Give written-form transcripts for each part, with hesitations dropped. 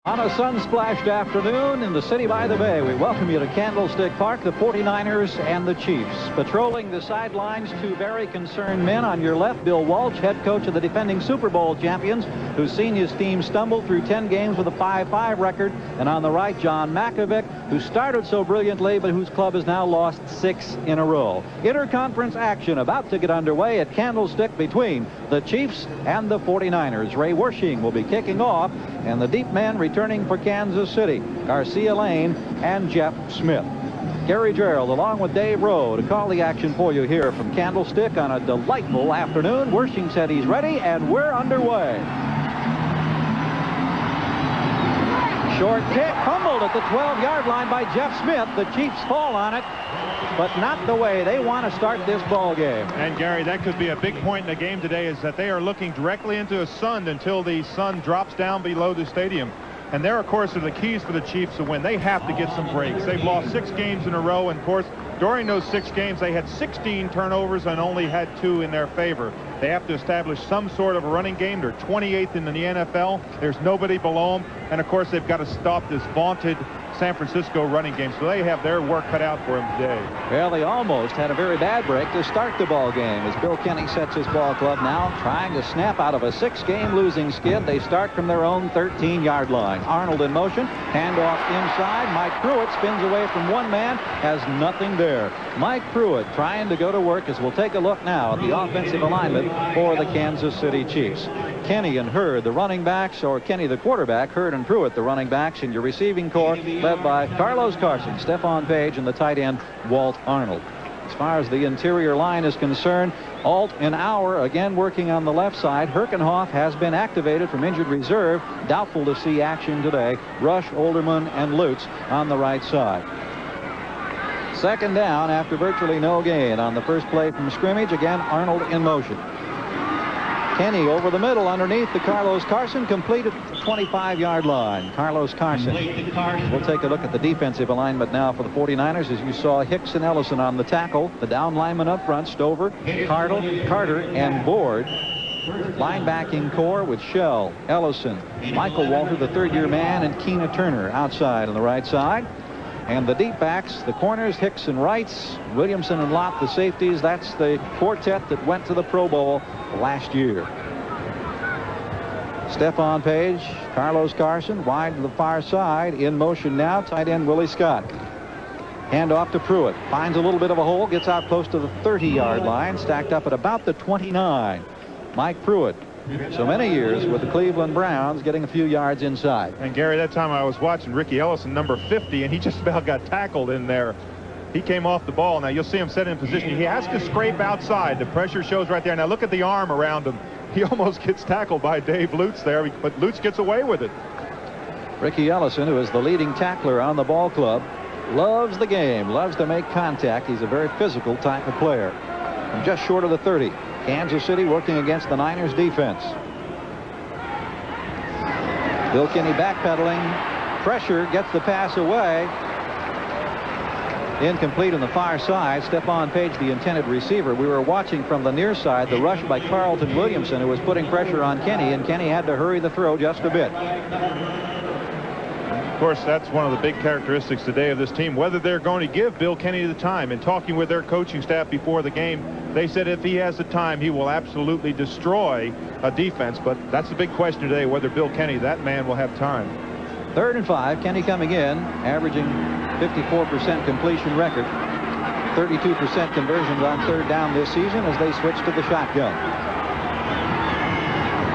On a sun-splashed afternoon in the city by the bay, we welcome you to Candlestick Park. The 49ers and the Chiefs. Patrolling the sidelines, two very concerned men. On your left, Bill Walsh, head coach of the defending Super Bowl champions, who's seen his team stumble through 10 games with a 5-5 record. And on the right, John Makovic, who started so brilliantly, but whose club has now lost 6 in a row. Interconference action about to get underway at Candlestick between the Chiefs and the 49ers. Ray Wersching will be kicking off, and the deep man returning for Kansas City, Garcia Lane and Jeff Smith. Gary Gerould along with Dave Rowe to call the action for you here from Candlestick on a delightful afternoon. Wersching said he's ready, and we're underway. Short kick, fumbled at the 12-yard line by Jeff Smith. The Chiefs fall on it, but not the way they want to start this ball game. And Gary, that could be a big point in the game today, is that they are looking directly into a sun until the sun drops down below the stadium. And there, of course, are the keys for the Chiefs to win. They have to get some breaks. They've lost 6 games in a row, and of course, during those 6 games, they had 16 turnovers and only had 2 in their favor. They have to establish some sort of a running game. They're 28th in the NFL. There's nobody below them. And, of course, they've got to stop this vaunted San Francisco running game, so they have their work cut out for them today. Well, they almost had a very bad break to start the ball game as Bill Kenney sets his ball club now, trying to snap out of a 6-game losing skid. They start from their own 13-yard line. Arnold in motion, handoff inside. Mike Pruitt spins away from one man, has nothing there. Mike Pruitt trying to go to work, as we'll take a look now at the offensive alignment for the Kansas City Chiefs. Kenney and Hurd, the running backs, or Kenney, the quarterback, Hurd and Pruitt, the running backs, in your receiving corps, led by Carlos Carson, Stephon Page, and the tight end, Walt Arnold. As far as the interior line is concerned, Alt and Auer again working on the left side. Herkenhoff has been activated from injured reserve. Doubtful to see action today. Rush, Olderman, and Lutz on the right side. Second down after virtually no gain on the first play from scrimmage. Again, Arnold in motion. Kenney over the middle underneath the Carlos Carson, complete at the 25-yard line. Carlos Carson. We'll take a look at the defensive alignment now for the 49ers, as you saw Hicks and Ellison on the tackle. The down linemen up front, Stover, Carter, and Board. Linebacking core with Shell, Ellison, Michael Walter, the third-year man, and Keena Turner outside on the right side. And the deep backs, the corners, Hicks and Wrights, Williamson and Lott, the safeties. That's the quartet that went to the Pro Bowl last year. Stephon Page, Carlos Carson, wide to the far side, in motion now, tight end Willie Scott. Hand off to Pruitt, finds a little bit of a hole, gets out close to the 30-yard line, stacked up at about the 29. Mike Pruitt, so many years with the Cleveland Browns, getting a few yards inside. And Gary, that time I was watching Ricky Ellison, number 50, and he just about got tackled in there. He came off the ball. Now you'll see him set in position. He has to scrape outside. The pressure shows right there. Now look at the arm around him. He almost gets tackled by Dave Lutz there, but Lutz gets away with it. Ricky Ellison, who is the leading tackler on the ball club, loves the game, loves to make contact. He's a very physical type of player. From just short of the 30. Kansas City working against the Niners defense. Bill Kenney backpedaling. Pressure gets the pass away. Incomplete on the far side. Stephon Page, the intended receiver. We were watching from the near side the rush by Carlton Williamson, who was putting pressure on Kenney, and Kenney had to hurry the throw just a bit. Of course, that's one of the big characteristics today of this team, whether they're going to give Bill Kenney the time. And talking with their coaching staff before the game, they said if he has the time, he will absolutely destroy a defense. But that's the big question today, whether Bill Kenney, that man, will have time. 3rd and 5, Kenney coming in, averaging 54% completion record. 32% conversions on 3rd down this season as they switch to the shotgun.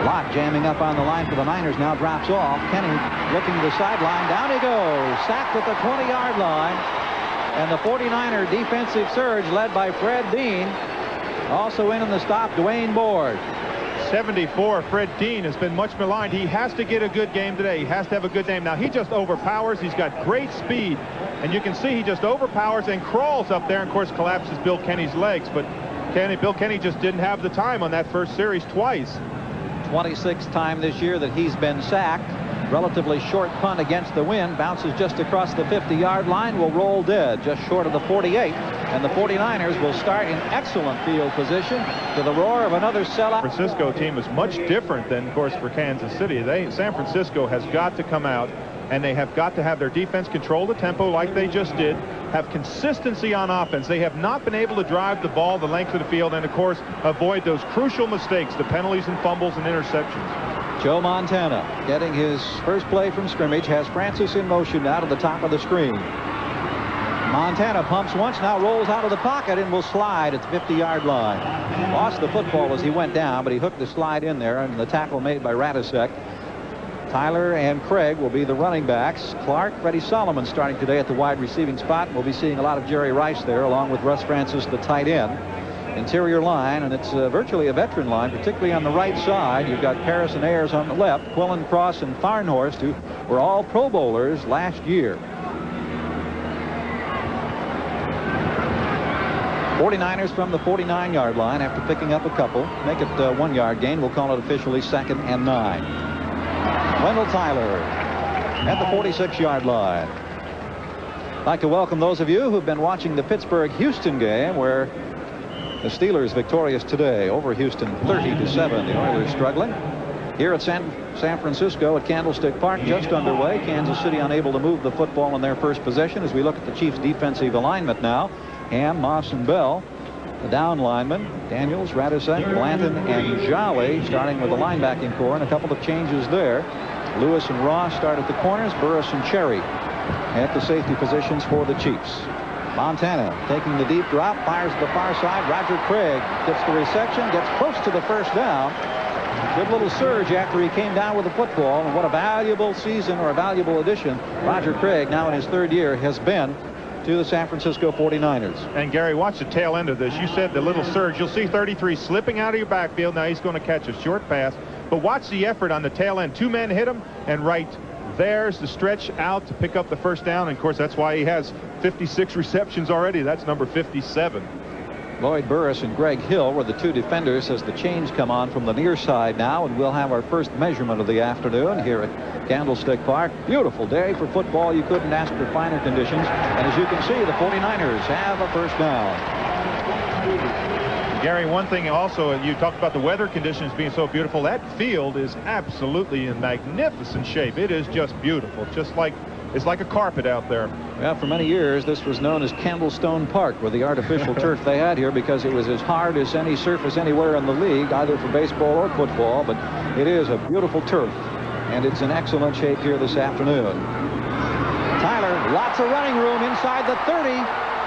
Lott jamming up on the line for the Niners, now drops off. Kenney looking to the sideline. Down he goes. Sacked at the 20-yard line. And the 49er defensive surge led by Fred Dean. Also in on the stop, Dwayne Board. 74, Fred Dean has been much maligned. He has to get a good game today. He has to have a good game. Now, he just overpowers. He's got great speed. And you can see he just overpowers and crawls up there and, of course, collapses Bill Kenney's legs. But Bill Kenney just didn't have the time on that first series twice. 26th time this year that he's been sacked. Relatively short punt against the wind. Bounces just across the 50-yard line. Will roll dead just short of the 48. And the 49ers will start in excellent field position to the roar of another sellout. San Francisco team is much different than, of course, for Kansas City. San Francisco has got to come out, and they have got to have their defense control the tempo like they just did, have consistency on offense. They have not been able to drive the ball the length of the field and, of course, avoid those crucial mistakes, the penalties and fumbles and interceptions. Joe Montana getting his first play from scrimmage, has Francis in motion now to the top of the screen. Montana pumps once, now rolls out of the pocket and will slide at the 50-yard line. Lost the football as he went down, but he hooked the slide in there, and the tackle made by Radisek. Tyler and Craig will be the running backs. Clark, Freddie Solomon starting today at the wide receiving spot. We'll be seeing a lot of Jerry Rice there, along with Russ Francis, the tight end. Interior line, and it's virtually a veteran line, particularly on the right side. You've got Paris and Ayers on the left, Quillen, Cross, and Farnhorst, who were all Pro Bowlers last year. 49ers from the 49-yard line after picking up a couple. Make it a 1-yard gain. We'll call it officially 2nd and 9. Wendell Tyler at the 46-yard line. I'd like to welcome those of you who've been watching the Pittsburgh-Houston game, where the Steelers victorious today over Houston 30-7. The Oilers struggling. Here at San Francisco at Candlestick Park, just underway. Kansas City unable to move the football in their first possession as we look at the Chiefs' defensive alignment now. Ham, Moss, and Bell. The down linemen, Daniels, Radisek, Blanton, and Jolly, starting with the linebacking core, and a couple of changes there. Lewis and Ross start at the corners. Burris and Cherry at the safety positions for the Chiefs. Montana taking the deep drop, fires to the far side. Roger Craig gets the reception, gets close to the first down. Good little surge after he came down with the football, and what a valuable season, or a valuable addition Roger Craig, now in his 3rd year, has been to the San Francisco 49ers. And Gary, watch the tail end of this. You said the little surge. You'll see 33 slipping out of your backfield. Now he's going to catch a short pass, but watch the effort on the tail end. 2 men hit him, and right there's the stretch out to pick up the first down. And of course, that's why he has 56 receptions already. That's number 57. Lloyd Burris and Greg Hill were the 2 defenders as the chains come on from the near side now, and we'll have our first measurement of the afternoon here at Candlestick Park. Beautiful day for football. You couldn't ask for finer conditions. And as you can see, the 49ers have a first down. Gary, one thing also, you talked about the weather conditions being so beautiful. That field is absolutely in magnificent shape. It is just beautiful, just like it's like a carpet out there. Well, for many years, this was known as Candlestone Park, with the artificial turf they had here, because it was as hard as any surface anywhere in the league, either for baseball or football. But it is a beautiful turf, and it's in excellent shape here this afternoon. Tyler, lots of running room inside the 30,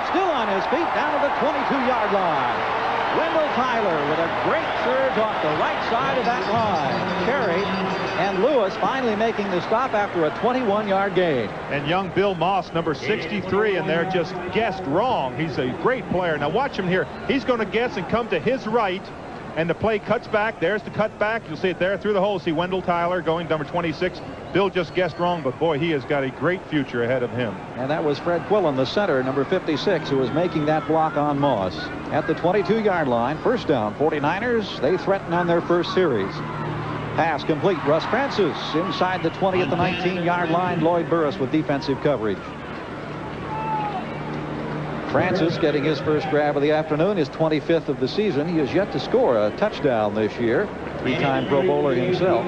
still on his feet, down to the 22-yard line. Wendell Tyler with a great surge off the right side of that line. Cherry and Lewis finally making the stop after a 21-yard gain. And young Bill Moss, number 63, and they're just guessed wrong. He's a great player. Now watch him here. He's going to guess and come to his right, and the play cuts back. There's the cut back. You'll see it there through the hole. See Wendell Tyler going number 26. Bill just guessed wrong, but boy, he has got a great future ahead of him. And that was Fred Quillen, the center, number 56, who was making that block on Moss. At the 22-yard line, first down, 49ers. They threaten on their first series. Pass complete. Russ Francis inside the 20 at the 19-yard line. Lloyd Burris with defensive coverage. Francis getting his first grab of the afternoon, his 25th of the season. He has yet to score a touchdown this year. 3-time Pro Bowler himself.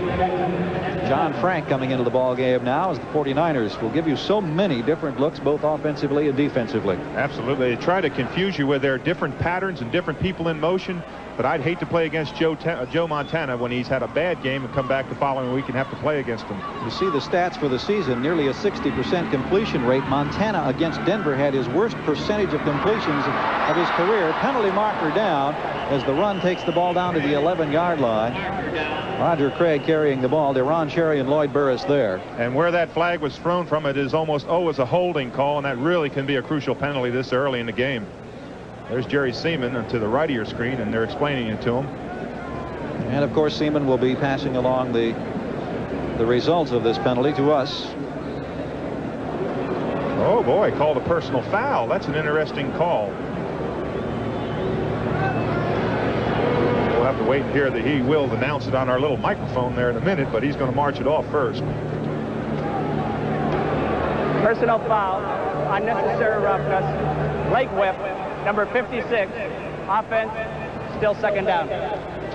John Frank coming into the ball game now as the 49ers will give you so many different looks, both offensively and defensively. Absolutely. They try to confuse you with their different patterns and different people in motion. But I'd hate to play against Joe Montana when he's had a bad game and come back the following week and have to play against him. You see the stats for the season, nearly a 60% completion rate. Montana against Denver had his worst percentage of completions of his career. Penalty marker down as the run takes the ball down to the 11-yard line. Roger Craig carrying the ball. Deron Cherry and Lloyd Burris there. And where that flag was thrown from, it is almost always a holding call, and that really can be a crucial penalty this early in the game. There's Jerry Seaman to the right of your screen, and they're explaining it to him. And of course, Seaman will be passing along the results of this penalty to us. Oh boy, called a personal foul. That's an interesting call. We'll have to wait and hear that he will announce it on our little microphone there in a minute, but he's going to march it off first. Personal foul, unnecessary roughness, leg whip, number 56, offense, still second down.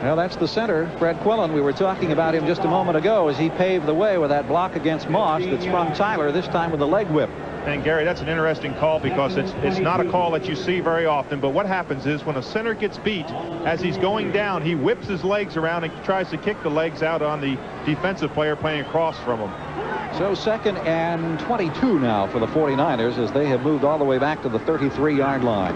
Well, that's the center, Fred Quillen. We were talking about him just a moment ago as he paved the way with that block against Moss that sprung Tyler, this time with a leg whip. And Gary, that's an interesting call because it's not a call that you see very often. But what happens is when a center gets beat, as he's going down, he whips his legs around and tries to kick the legs out on the defensive player playing across from him. So 2nd and 22 now for the 49ers as they have moved all the way back to the 33-yard line.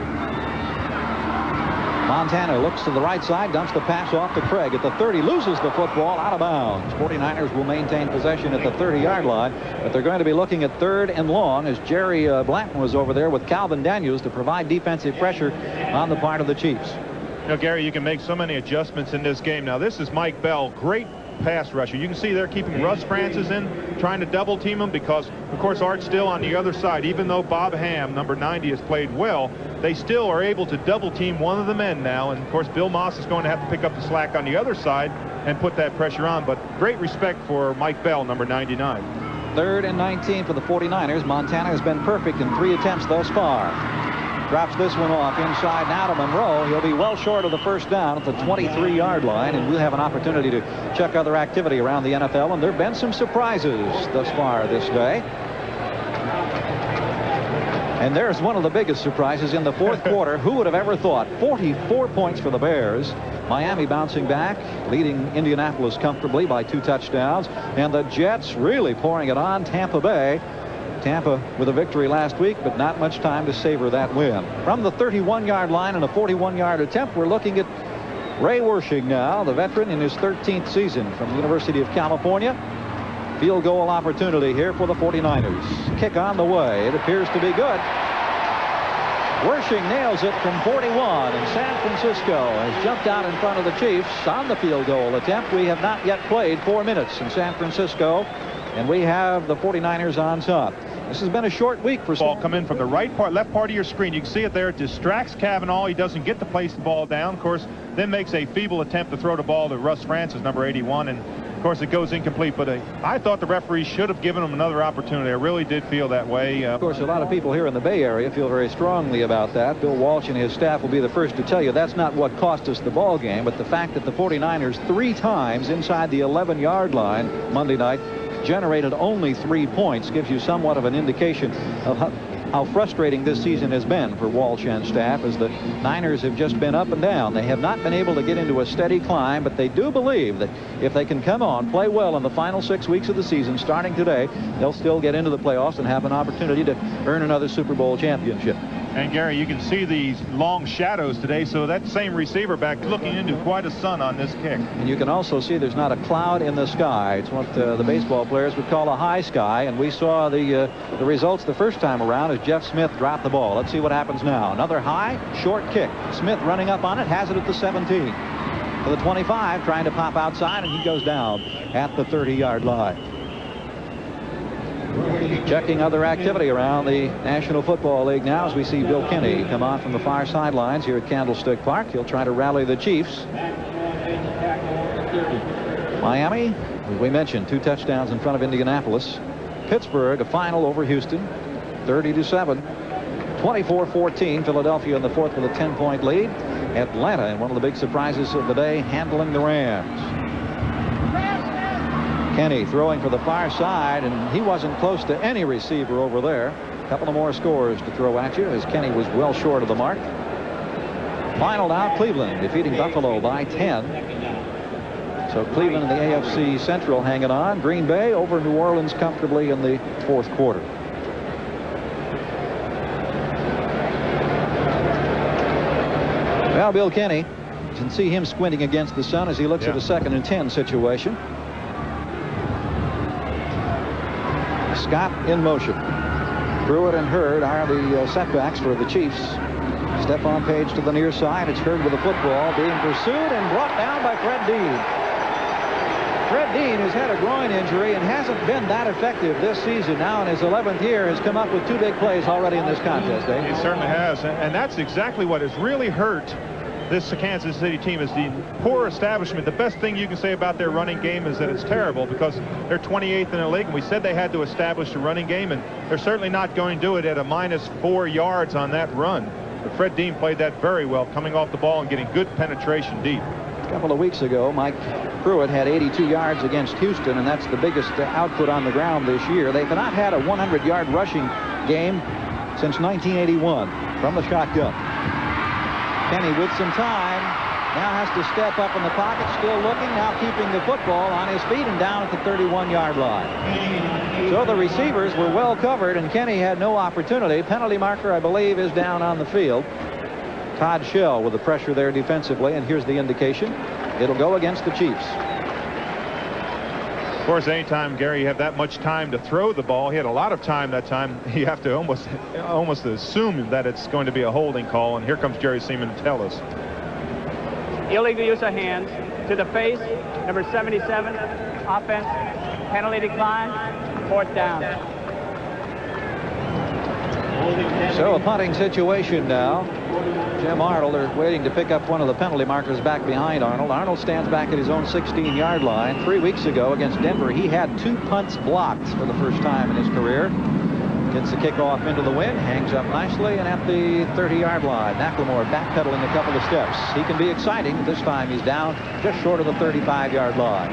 Montana looks to the right side, dumps the pass off to Craig at the 30, loses the football out of bounds. 49ers will maintain possession at the 30-yard line, but they're going to be looking at 3rd and long as Jerry Blanton was over there with Calvin Daniels to provide defensive pressure on the part of the Chiefs. You know, Gary, you can make so many adjustments in this game. Now, this is Mike Bell, great pass rusher. You can see they're keeping Russ Francis in, trying to double team him because, of course, Art's still on the other side. Even though Bob Ham, number 90, has played well, they still are able to double team one of the men now. And, of course, Bill Moss is going to have to pick up the slack on the other side and put that pressure on. But great respect for Mike Bell, number 99. 3rd and 19 for the 49ers. Montana has been perfect in 3 attempts thus far. Drops this one off inside now to Monroe. He'll be well short of the first down at the 23-yard line, and we'll have an opportunity to check other activity around the NFL, and there have been some surprises thus far this day. And there's one of the biggest surprises in the 4th quarter. Who would have ever thought? 44 points for the Bears. Miami bouncing back, leading Indianapolis comfortably by 2 touchdowns, and the Jets really pouring it on Tampa Bay. Tampa with a victory last week, but not much time to savor that win. From the 31-yard line and a 41-yard attempt, we're looking at Ray Wersching now, the veteran in his 13th season from the University of California. Field goal opportunity here for the 49ers. Kick on the way. It appears to be good. Wersching nails it from 41, and San Francisco has jumped out in front of the Chiefs on the field goal attempt. We have not yet played 4 minutes in San Francisco, and we have the 49ers on top. This has been a short week for ball come in from the left part of your screen. You can see it there. It distracts Cavanaugh. He doesn't get to place the ball down, of course, then makes a feeble attempt to throw the ball to Russ Francis, number 81, and of course it goes incomplete. But I thought the referee should have given him another opportunity. I really did feel that way. Of course, a lot of people here in the Bay Area feel very strongly about that. Bill Walsh and his staff will be the first to tell you that's not what cost us the ball game, but the fact that the 49ers 3 times inside the 11-yard line Monday night generated only 3 points gives you somewhat of an indication of how frustrating this season has been for Walsh and staff, as the Niners have just been up and down. They have not been able to get into a steady climb, but they do believe that if they can come on, play well in the final 6 weeks of the season, starting today, they'll still get into the playoffs and have an opportunity to earn another Super Bowl championship. And Gary, you can see these long shadows today, so that same receiver back looking into quite a sun on this kick. And you can also see there's not a cloud in the sky. It's what the baseball players would call a high sky, and we saw the results the first time around as Jeff Smith dropped the ball. Let's see what happens now. Another high, short kick. Smith running up on it, has it at the 17. To the 25, trying to pop outside, and he goes down at the 30-yard line. Checking other activity around the National Football League now as we see Bill Kenney come on from the far sidelines here at Candlestick Park. He'll try to rally the Chiefs. Miami, as we mentioned, 2 touchdowns in front of Indianapolis. Pittsburgh, a final over Houston, 30-7. 24-14, Philadelphia in the 4th with a 10-point lead. Atlanta, and one of the big surprises of the day, handling the Rams. Kenney throwing for the far side, and he wasn't close to any receiver over there. A couple of more scores to throw at you as Kenney was well short of the mark. Final now, Cleveland defeating Buffalo by 10. So Cleveland and the AFC Central hanging on. Green Bay over New Orleans comfortably in the 4th quarter. Well, Bill Kenney, you can see him squinting against the sun as he looks at a 2nd and 10 situation. Scott in motion. Pruitt and Hurd are the setbacks for the Chiefs. Stephon Page to the near side. It's Hurd with the football being pursued and brought down by Fred Dean. Fred Dean has had a groin injury and hasn't been that effective this season. Now in his 11th year has come up with 2 big plays already in this contest, eh? He certainly has, and that's exactly what has really hurt this Kansas City team is the poor establishment. The best thing you can say about their running game is that it's terrible, because they're 28th in the league, and we said they had to establish a running game, and they're certainly not going to do it at a -4 yards on that run. But Fred Dean played that very well, coming off the ball and getting good penetration deep. A couple of weeks ago, Mike Pruitt had 82 yards against Houston, and that's the biggest output on the ground this year. They've not had a 100-yard rushing game since 1981 from the shotgun. Kenney with some time now has to step up in the pocket, still looking, now keeping the football on his feet and down at the 31-yard line. So the receivers were well covered, and Kenney had no opportunity. Penalty marker, I believe, is down on the field. Todd Shell with the pressure there defensively, and here's the indication. It'll go against the Chiefs. Of course, anytime, Gary, you have that much time to throw the ball, he had a lot of time that time, you have to almost assume that it's going to be a holding call, and here comes Jerry Seaman to tell us. Illegal use of hands to the face, number 77, offense, penalty decline, 4th down. So a punting situation now. Jim Arnold are waiting to pick up one of the penalty markers back behind Arnold. Arnold stands back at his own 16-yard line. 3 weeks ago against Denver, he had 2 punts blocked for the first time in his career. Gets the kickoff into the wind, hangs up nicely, and at the 30-yard line, McLemore backpedaling a couple of steps. He can be exciting. This time he's down just short of the 35-yard line.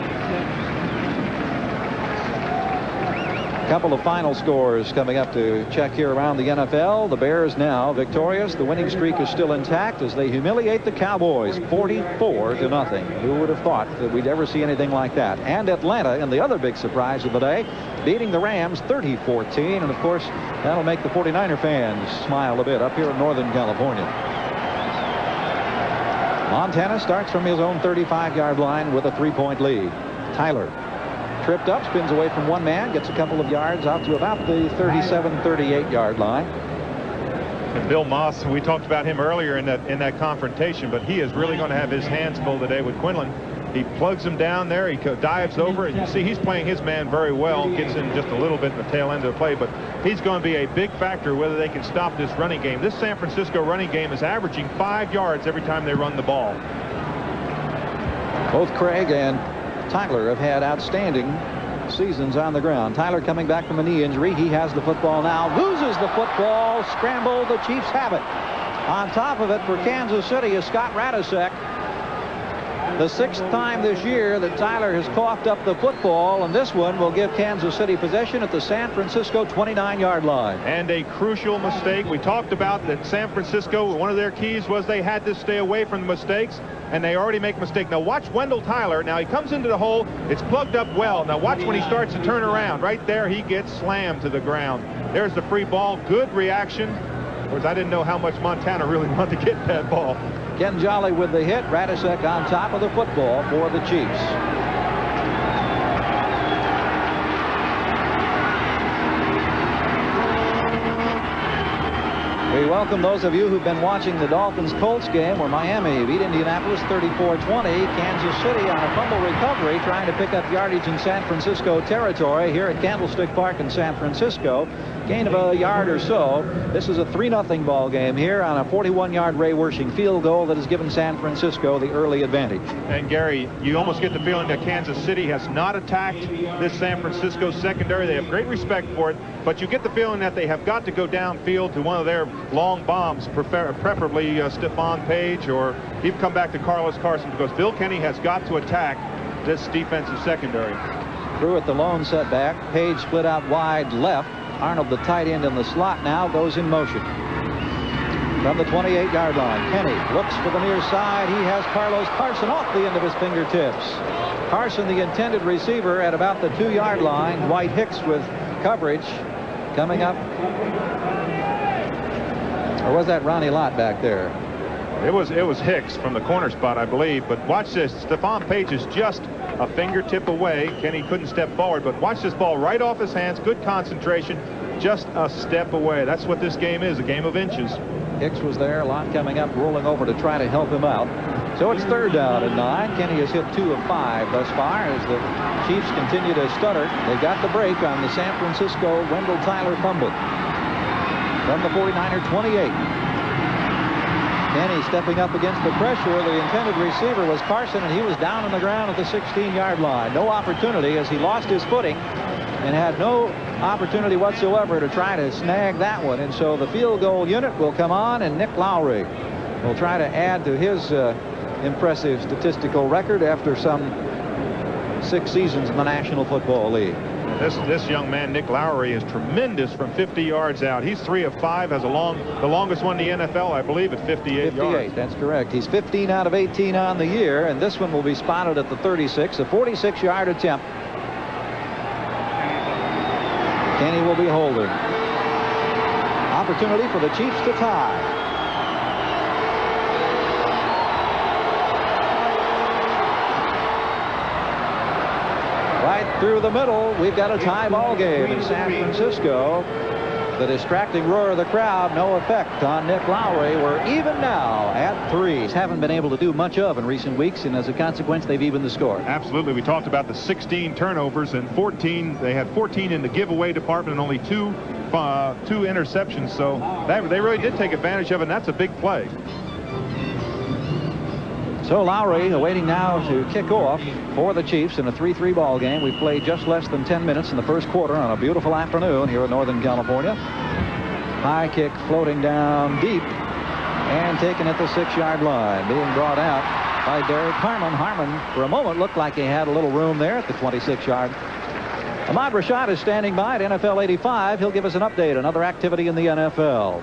A couple of final scores coming up to check here around the NFL. The Bears now victorious. The winning streak is still intact as they humiliate the Cowboys 44-0. Who would have thought that we'd ever see anything like that? And Atlanta, in the other big surprise of the day, beating the Rams 30-14. And of course, that'll make the 49er fans smile a bit up here in Northern California. Montana starts from his own 35-yard line with a 3-point lead. Tyler tripped up, spins away from one man, gets a couple of yards out to about the 37-38-yard line. And Bill Moss, we talked about him earlier in that confrontation, but he is really going to have his hands full today with Quinlan. He plugs him down there, he dives over, and you see he's playing his man very well, gets in just a little bit in the tail end of the play, but he's going to be a big factor whether they can stop this running game. This San Francisco running game is averaging 5 yards every time they run the ball. Both Craig and Tyler have had outstanding seasons on the ground. Tyler coming back from a knee injury. He has the football now, loses the football, scramble. The Chiefs have it. On top of it for Kansas City is Scott Radisek. The 6th time this year that Tyler has coughed up the football, and this one will give Kansas City possession at the San Francisco 29-yard line. And a crucial mistake. We talked about that San Francisco, one of their keys was they had to stay away from the mistakes, and they already make a mistake. Now watch Wendell Tyler. Now he comes into the hole. It's plugged up well. Now watch when he starts to turn around. Right there, he gets slammed to the ground. There's the free ball. Good reaction. Of course, I didn't know how much Montana really wanted to get that ball. Ken Jolly with the hit. Radisek on top of the football for the Chiefs. We welcome those of you who've been watching the Dolphins-Colts game where Miami beat Indianapolis 34-20. Kansas City on a fumble recovery trying to pick up yardage in San Francisco territory here at Candlestick Park in San Francisco. Gain of a yard or so. This is a 3-0 ball game here on a 41-yard Ray Wersching field goal that has given San Francisco the early advantage. And Gary, you almost get the feeling that Kansas City has not attacked this San Francisco secondary. They have great respect for it, but you get the feeling that they have got to go downfield to one of their long bombs, preferably Stephon Page, or even come back to Carlos Carson, because Bill Kenney has got to attack this defensive secondary. Pruitt the lone setback. Page split out wide left. Arnold, the tight end in the slot, now goes in motion. From the 28-yard line, Kenney looks for the near side. He has Carlos Carson off the end of his fingertips. Carson, the intended receiver, at about the 2-yard line. Dwight Hicks with coverage coming up. Or was that Ronnie Lott back there? It was Hicks from the corner spot, I believe. But watch this. Stephon Page is just a fingertip away. Kenney couldn't step forward, but watch this ball right off his hands. Good concentration. Just a step away. That's what this game is, a game of inches. Hicks was there. Lott coming up, rolling over to try to help him out. So it's 3rd down and 9. Kenney has hit 2 of 5 thus far as the Chiefs continue to stutter. They got the break on the San Francisco Wendell Tyler fumble. From the 49er 28. Kenney stepping up against the pressure. The intended receiver was Carson, and he was down on the ground at the 16-yard line. No opportunity as he lost his footing and had no opportunity whatsoever to try to snag that one. And so the field goal unit will come on, and Nick Lowry will try to add to his impressive statistical record after some 6 seasons in the National Football League. This young man, Nick Lowry, is tremendous from 50 yards out. He's 3 of 5, has the longest one in the NFL, I believe, at 58 yards. That's correct. He's 15 out of 18 on the year, and this one will be spotted at the 36, a 46-yard attempt. Kenney will be holding. Opportunity for the Chiefs to tie. Right through the middle, we've got a tie ball game in San Francisco. The distracting roar of the crowd, no effect on Nick Lowry. We're even now at 3. Haven't been able to do much of in recent weeks, and as a consequence, they've evened the score. Absolutely. We talked about the 16 turnovers and 14. They had 14 in the giveaway department and only two interceptions. So they really did take advantage of it, and that's a big play. So Lowry awaiting now to kick off for the Chiefs in a 3-3 ball game. We've played just less than 10 minutes in the first quarter on a beautiful afternoon here in Northern California. High kick floating down deep and taken at the 6-yard line. Being brought out by Derek Harmon. Harmon for a moment looked like he had a little room there at the 26-yard. Ahmad Rashad is standing by at NFL 85. He'll give us an update on other activity in the NFL.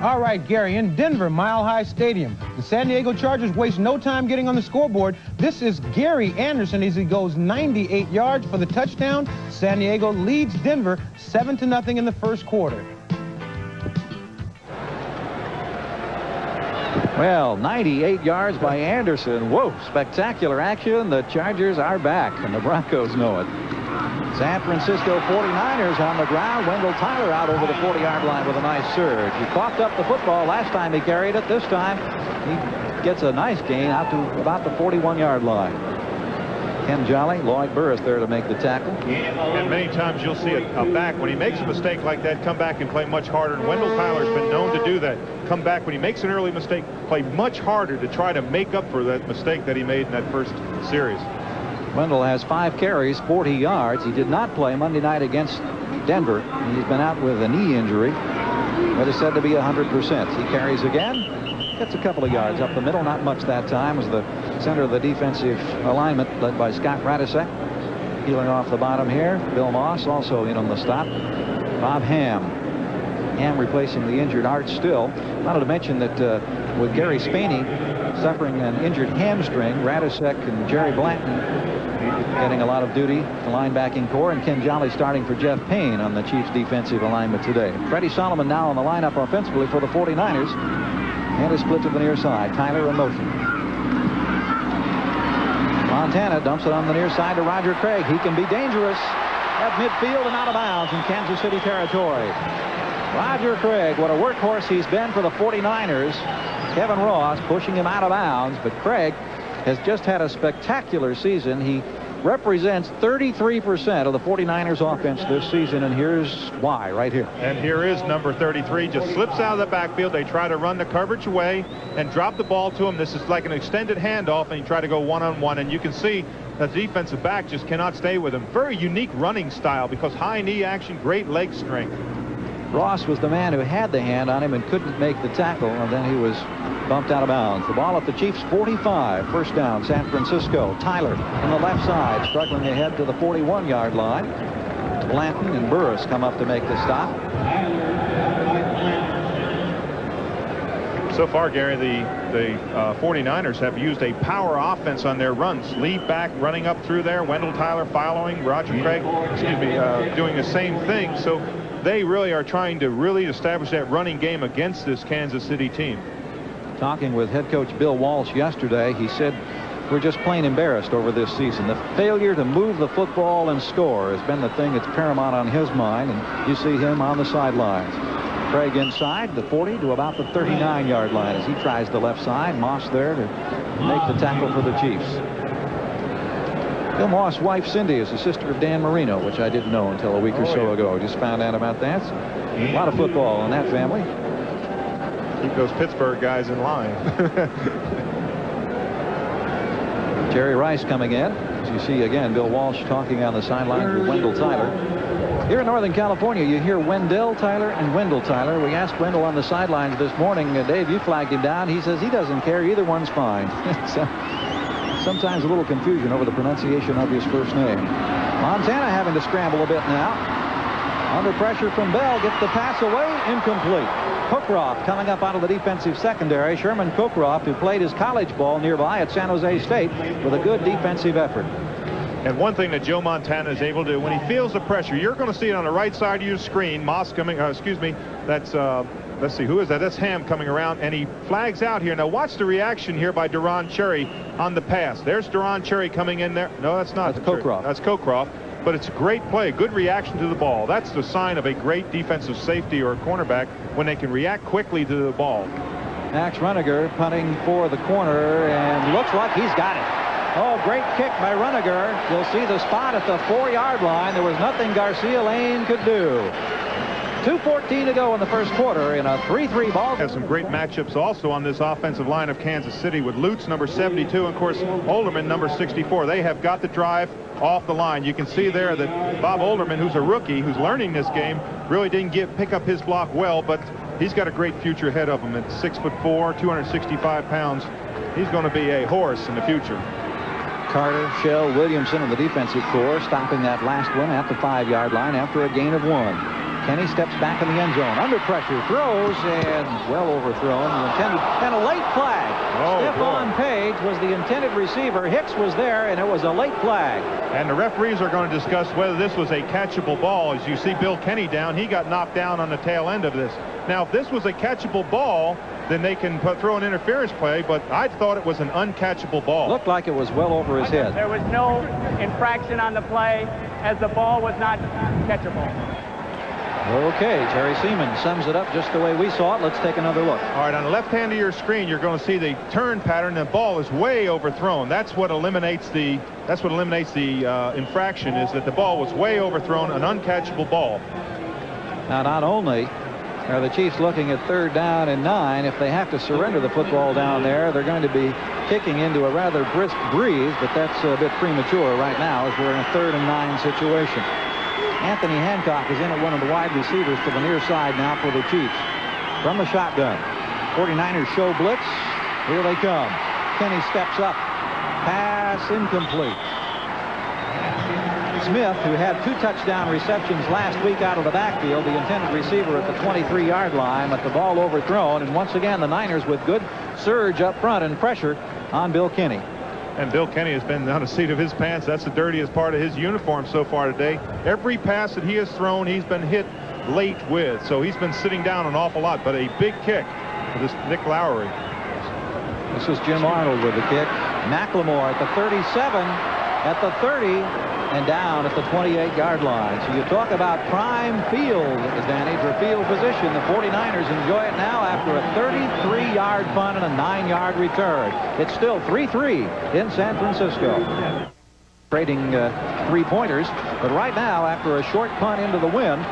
All right, Gary, in Denver, Mile High Stadium, the San Diego Chargers waste no time getting on the scoreboard. This is Gary Anderson as he goes 98 yards for the touchdown. San Diego leads Denver 7-0 in the first quarter. Well, 98 yards by Anderson. Whoa, spectacular action. The Chargers are back, and the Broncos know it. San Francisco 49ers on the ground. Wendell Tyler out over the 40-yard line with a nice surge. He coughed up the football last time he carried it. This time he gets a nice gain out to about the 41-yard line. Ken Jolly, Lloyd Burris there to make the tackle. And many times you'll see a back, when he makes a mistake like that, come back and play much harder. And Wendell Tyler's been known to do that. Come back when he makes an early mistake, play much harder to try to make up for that mistake that he made in that first series. Wendell has 5 carries, 40 yards. He did not play Monday night against Denver. He's been out with a knee injury, but is said to be 100%. He carries again, gets a couple of yards up the middle, not much that time, as the center of the defensive alignment led by Scott Radisek. Peeling off the bottom here, Bill Moss also in on the stop. Bob Ham. Ham replacing the injured Art Still. Wanted to mention that with Gary Spaney suffering an injured hamstring, Radisek and Jerry Blanton getting a lot of duty, the linebacking core, and Ken Jolly starting for Jeff Payne on the Chiefs defensive alignment today. Freddie Solomon now on the lineup offensively for the 49ers, and is split to the near side. Tyler in motion. Montana dumps it on the near side to Roger Craig. He can be dangerous at midfield and out of bounds in Kansas City territory. Roger Craig, what a workhorse he's been for the 49ers. Kevin Ross pushing him out of bounds, but Craig has just had a spectacular season. He represents 33% of the 49ers offense this season, and here's why right here. And here is number 33, just slips out of the backfield. They try to run the coverage away and drop the ball to him. This is like an extended handoff, and you try to go one-on-one, and you can see that the defensive back just cannot stay with him. Very unique running style because high knee action, great leg strength. Ross was the man who had the hand on him and couldn't make the tackle, and then he was bumped out of bounds. The ball at the Chiefs 45, first down, San Francisco. Tyler on the left side, struggling ahead to the 41-yard line. Blanton and Burris come up to make the stop. So far, Gary, the 49ers have used a power offense on their runs. Lead back running up through there. Wendell Tyler following. Roger Craig, doing the same thing. So they really are trying to really establish that running game against this Kansas City team. Talking with head coach Bill Walsh yesterday, he said, we're just plain embarrassed over this season. The failure to move the football and score has been the thing that's paramount on his mind, and you see him on the sidelines. Craig inside the 40 to about the 39-yard line as he tries the left side. Moss there to make the tackle for the Chiefs. Bill Moss' wife Cindy is the sister of Dan Marino, which I didn't know until a week or so ago. Just found out about that. So, a lot of football in that family. Keep those Pittsburgh guys in line. Jerry Rice coming in. As you see again, Bill Walsh talking on the sideline with Wendell Tyler. Here in Northern California, you hear Wendell Tyler and Wendell Tyler. We asked Wendell on the sidelines this morning, Dave, you flagged him down. He says he doesn't care. Either one's fine. So, sometimes a little confusion over the pronunciation of his first name. Montana having to scramble a bit now. Under pressure from Bell, gets the pass away, incomplete. Cockcroft coming up out of the defensive secondary. Sherman Cockcroft, who played his college ball nearby at San Jose State, with a good defensive effort. And one thing that Joe Montana is able to do when he feels the pressure, you're going to see it on the right side of your screen. Moss coming, excuse me, that's, let's see, who is that? That's Ham coming around, and he flags out here. Now watch the reaction here by Duron Cherry on the pass. There's Duron Cherry coming in there. No, that's not. That's Cockcroft. That's Cockcroft. But it's a great play, good reaction to the ball. That's the sign of a great defensive safety or cornerback, when they can react quickly to the ball. Max Runniger punting for the corner, and looks like he's got it. Oh, great kick by Runniger. You'll see the spot at the 4-yard line. There was nothing Garcia Lane could do. 2:14 to go in the first quarter in a 3-3 ball. Have some great matchups also on this offensive line of Kansas City with Lutz, number 72, and of course Olderman, number 64. They have got the drive off the line. You can see there that Bob Olderman, who's a rookie, who's learning this game, really didn't pick up his block well, but he's got a great future ahead of him. At 6'4", 265 pounds, he's going to be a horse in the future. Carter, Shell, Williamson in the defensive corps, stopping that last one at the 5-yard line after a gain of 1. Kenney steps back in the end zone. Under pressure, throws, and well overthrown. And a late flag. Stephon Page was the intended receiver. Hicks was there, and it was a late flag. And the referees are going to discuss whether this was a catchable ball. As you see Bill Kenney down, he got knocked down on the tail end of this. Now, if this was a catchable ball, then they can throw an interference play, but I thought it was an uncatchable ball. Looked like it was well over his head. There was no infraction on the play, as the ball was not catchable. Okay, Jerry Seaman sums it up just the way we saw it. Let's take another look. All right, on the left hand of your screen, you're going to see the turn pattern. The ball is way overthrown. That's what eliminates the infraction, is that the ball was way overthrown, an uncatchable ball. Now, not only are the Chiefs looking at 3rd down and 9, if they have to surrender the football down there, they're going to be kicking into a rather brisk breeze, but that's a bit premature right now as we're in a 3rd and 9 situation. Anthony Hancock is in at one of the wide receivers to the near side now for the Chiefs. From the shotgun, 49ers show blitz. Here they come. Kenney steps up. Pass incomplete. Smith, who had 2 touchdown receptions last week out of the backfield, the intended receiver at the 23-yard line, but the ball overthrown. And once again, the Niners with good surge up front and pressure on Bill Kenney. And Bill Kenney has been on the seat of his pants. That's the dirtiest part of his uniform so far today. Every pass that he has thrown, he's been hit late with. So he's been sitting down an awful lot. But a big kick for this Nick Lowery. This is Jim Arnold with the kick. McLemore at the 37, at the 30, and down at the 28-yard line. So you talk about prime field advantage or field position. The 49ers enjoy it now after a 33-yard punt and a 9-yard return. It's still 3-3 in San Francisco. Trading 3-pointers, but right now, after a short punt into the wind,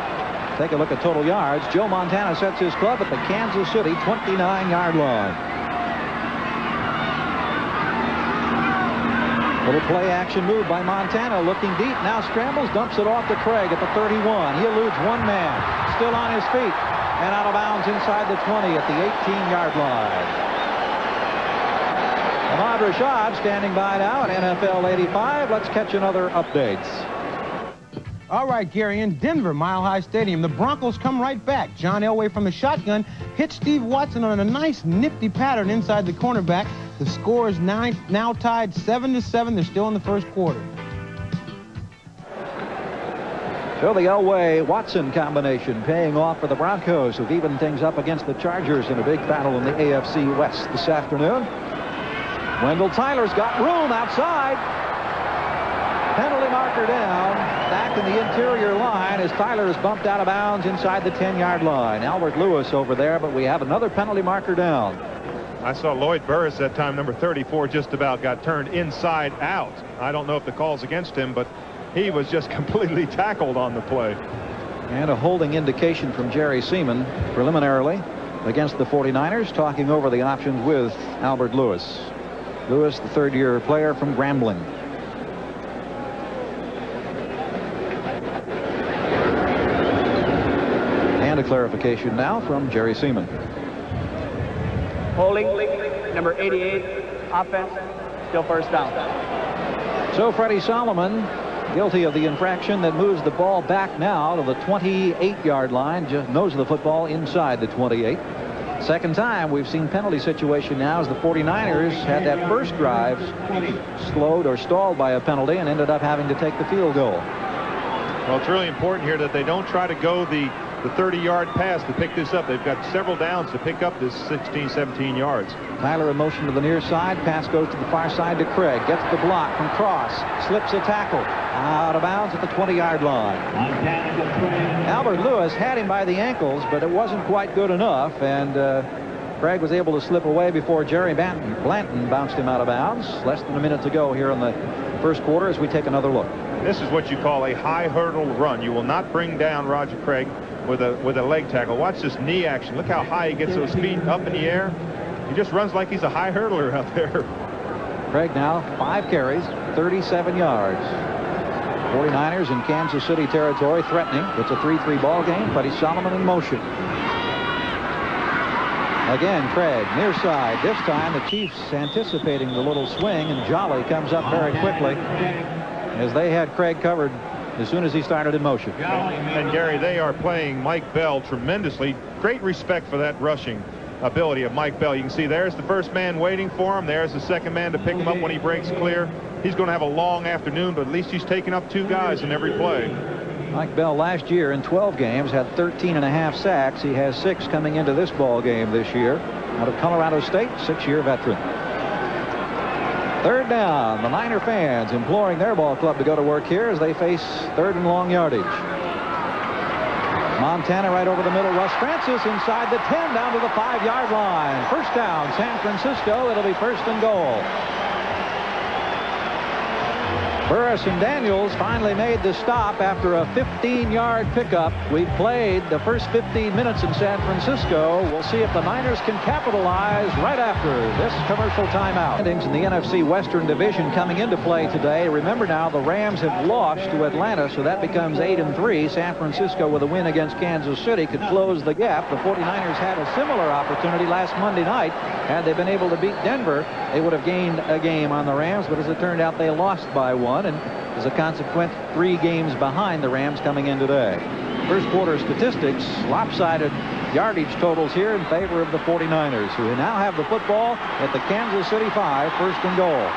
take a look at total yards. Joe Montana sets his club at the Kansas City 29-yard line. Little play action move by Montana, looking deep, now scrambles, dumps it off to Craig at the 31. He eludes one man, still on his feet, and out of bounds inside the 20 at the 18-yard line. Ahmad Rashad standing by now at NFL 85. Let's catch another updates. All right, Gary, in Denver, Mile High Stadium, the Broncos come right back. John Elway from the shotgun hits Steve Watson on a nice, nifty pattern inside the cornerback. The score is now tied 7-7. They're still in the first quarter. So the Elway-Watson combination paying off for the Broncos, who've evened things up against the Chargers in a big battle in the AFC West this afternoon. Wendell Tyler's got room outside. Penalty marker down. Back in the interior line as Tyler is bumped out of bounds inside the 10-yard line. Albert Lewis over there, but we have another penalty marker down. I saw Lloyd Burris that time, number 34, just about got turned inside out. I don't know if the call's against him, but he was just completely tackled on the play. And a holding indication from Jerry Seaman preliminarily. against the 49ers, talking over the options with Albert Lewis. Lewis, the third-year player from Grambling. And a clarification now from Jerry Seaman. Holding, number 88, offense, still first down. So Freddie Solomon, guilty of the infraction that moves the ball back now to the 28-yard line, just nose of the football inside the 28. Second time we've seen penalty situation now as the 49ers had that first drive slowed or stalled by a penalty and ended up having to take the field goal. Well, it's really important here that they don't try to go the 30-yard pass to pick this up. They've got several downs to pick up this 16, 17 yards. Tyler in motion to the near side. Pass goes to the far side to Craig. Gets the block from Cross. Slips a tackle. Out of bounds at the 20-yard line. Albert Lewis had him by the ankles, but it wasn't quite good enough, and Craig was able to slip away before Jerry Blanton bounced him out of bounds. Less than a minute to go here in the first quarter as we take another look. This is what you call a high hurdle run. You will not bring down Roger Craig with a leg tackle. Watch this knee action. Look how high he gets those feet up in the air. He just runs like he's a high hurdler out there. Craig now 5 carries, 37 yards. 49ers in Kansas City territory threatening. It's a 3-3 ball game. Freddie Solomon in motion. Again, Craig near side. This time the Chiefs anticipating the little swing, and Jolly comes up very quickly as they had Craig covered as soon as he started in motion. And Gary, they are playing Mike Bell tremendously. Great respect for that rushing ability of Mike Bell. You can see there's the first man waiting for him. There's the second man to pick him up when he breaks clear. He's going to have a long afternoon, but at least he's taking up 2 guys in every play. Mike Bell last year in 12 games had 13.5 sacks. He has 6 coming into this ball game this year. Out of Colorado State, 6-year veteran. Third down. The Niner fans imploring their ball club to go to work here as they face third and long yardage. Montana right over the middle. Russ Francis inside the 10 down to the 5-yard line. First down, San Francisco. It'll be first and goal. Burris and Daniels finally made the stop after a 15-yard pickup. We've played the first 15 minutes in San Francisco. We'll see if the Niners can capitalize right after this commercial timeout. In the NFC Western Division coming into play today. Remember now, the Rams have lost to Atlanta, so that becomes 8-3. San Francisco with a win against Kansas City could close the gap. The 49ers had a similar opportunity last Monday night. Had they been able to beat Denver, they would have gained a game on the Rams, but as it turned out, they lost by 1. And as a consequence, 3 games behind the Rams coming in today. First quarter statistics, lopsided yardage totals here in favor of the 49ers, who now have the football at the Kansas City 5, first and goal.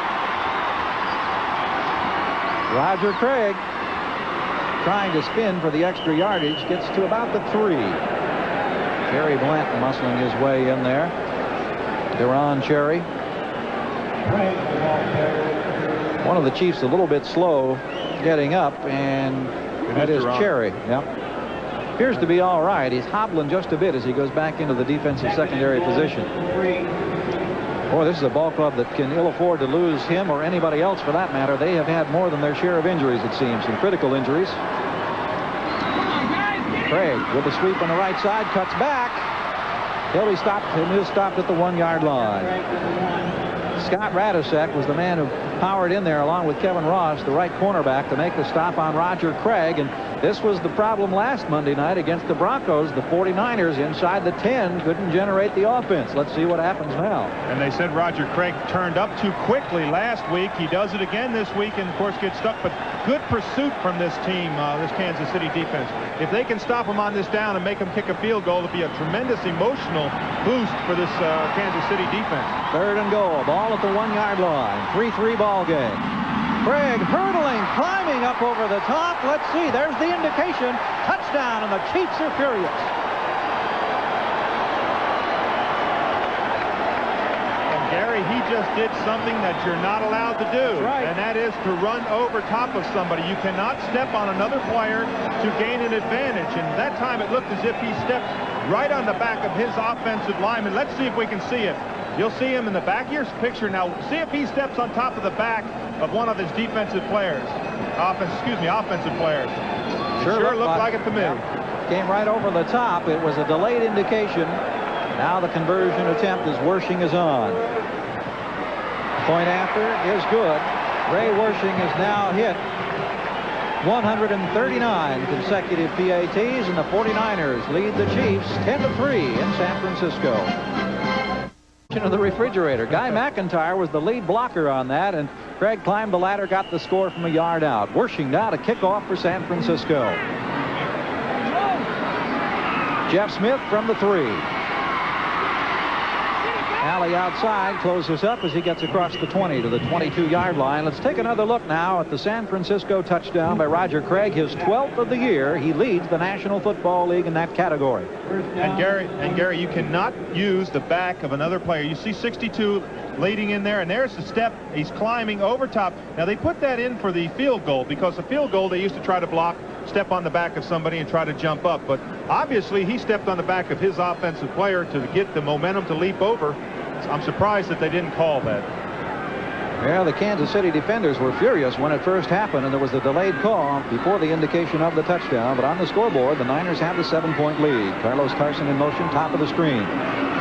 Roger Craig trying to spin for the extra yardage, gets to about the 3. Jerry Blanton muscling his way in there. Deron Cherry. One of the Chiefs a little bit slow getting up, and that is Cherry. Yep. Appears to be all right. He's hobbling just a bit as he goes back into the defensive secondary position. Boy, this is a ball club that can ill afford to lose him or anybody else for that matter. They have had more than their share of injuries, it seems, some critical injuries. Craig with the sweep on the right side, cuts back. He'll be stopped, and he'll stop at the 1-yard line. Scott Radisek was the man who powered in there along with Kevin Ross, the right cornerback, to make the stop on Roger Craig. And this was the problem last Monday night against the Broncos. The 49ers inside the 10 couldn't generate the offense. Let's see what happens now. And they said Roger Craig turned up too quickly last week. He does it again this week and, of course, gets stuck. But good pursuit from this team, this Kansas City defense. If they can stop him on this down and make him kick a field goal, it'll be a tremendous emotional boost for this Kansas City defense. Third and goal. Ball at the 1-yard line. 3-3 ball game. Craig hurdling, climbing up over the top. Let's see. There's the indication. Touchdown, and the Chiefs are furious. And Gary, he just did something that you're not allowed to do. Right. And that is to run over top of somebody. You cannot step on another player to gain an advantage. And that time it looked as if he stepped right on the back of his offensive lineman. Let's see if we can see it. You'll see him in the back. Here's a picture now. See if he steps on top of the back of one of his defensive players. Offensive players. Sure looked like it to me. Yeah. Came right over the top. It was a delayed indication. Now the conversion attempt as Wershing is on. Point after is good. Ray Wershing has now hit 139 consecutive PATs, and the 49ers lead the Chiefs 10-3 in San Francisco. Of the refrigerator. Guy McIntyre was the lead blocker on that, and Craig climbed the ladder, got the score from a yard out. Wershing now to kick off for San Francisco. Jeff Smith from the 3. Alley outside closes up as he gets across the 20 to the 22-yard line. Let's take another look now at the San Francisco touchdown by Roger Craig, his 12th of the year. He leads the National Football League in that category. And Gary, you cannot use the back of another player. You see 62 leading in there, and there's the step. He's climbing over top. Now, they put that in for the field goal, because the field goal they used to try to block, step on the back of somebody and try to jump up. But obviously, he stepped on the back of his offensive player to get the momentum to leap over. I'm surprised that they didn't call that. Yeah, the Kansas City defenders were furious when it first happened, and there was a delayed call before the indication of the touchdown. But on the scoreboard, the Niners have the 7-point lead. Carlos Carson in motion, top of the screen.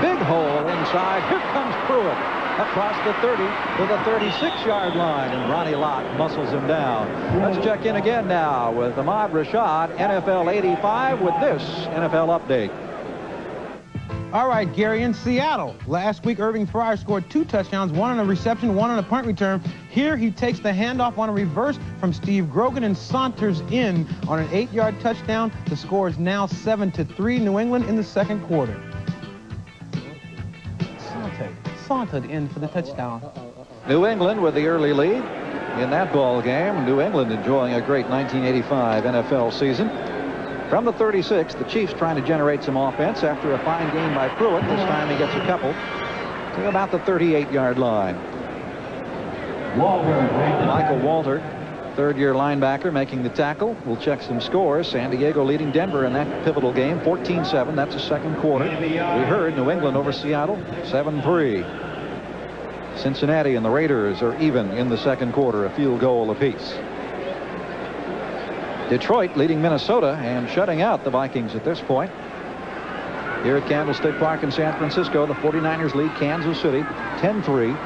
Big hole inside. Here comes Pruitt across the 30 to the 36-yard line, and Ronnie Lott muscles him down. Let's check in again now with Ahmad Rashad, NFL 85, with this NFL update. All right, Gary, in Seattle, last week Irving Fryer scored 2 touchdowns, 1 on a reception, 1 on a punt return. Here he takes the handoff on a reverse from Steve Grogan and saunters in on an 8-yard touchdown. The score is now 7-3 New England in the second quarter. Sauntered in for the touchdown. New England with the early lead in that ball game. New England enjoying a great 1985 NFL season. From the 36, the Chiefs trying to generate some offense after a fine game by Pruitt. This time he gets a couple to about the 38-yard line. Michael Walter, third-year linebacker, making the tackle. We'll check some scores. San Diego leading Denver in that pivotal game, 14-7. That's the second quarter. We heard New England over Seattle, 7-3. Cincinnati and the Raiders are even in the second quarter, a field goal apiece. Detroit leading Minnesota and shutting out the Vikings at this point. Here at Candlestick Park in San Francisco, the 49ers lead Kansas City 10-3.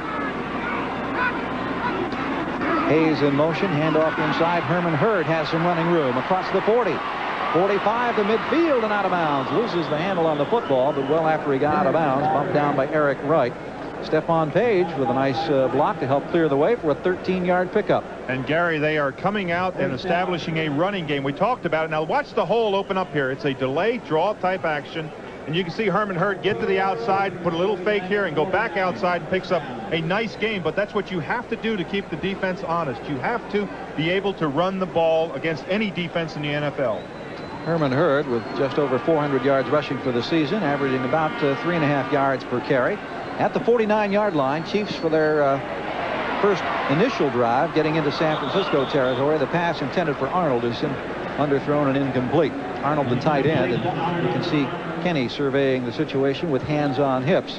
Hayes in motion, handoff inside. Herman Hurd has some running room across the 40. 45 to midfield and out of bounds. Loses the handle on the football, but well after he got out of bounds, bumped down by Eric Wright. Stephon Page with a nice block to help clear the way for a 13-yard pickup. And Gary, they are coming out and establishing a running game. We talked about it. Now watch the hole open up here. It's a delay draw type action. And you can see Herman Hurd get to the outside, put a little fake here, and go back outside and picks up a nice game. But that's what you have to do to keep the defense honest. You have to be able to run the ball against any defense in the NFL. Herman Hurd with just over 400 yards rushing for the season, averaging about 3.5 yards per carry. At the 49-yard line, Chiefs for their first initial drive getting into San Francisco territory. The pass intended for Arnold is underthrown and incomplete. Arnold the tight end, and you can see Kenney surveying the situation with hands on hips.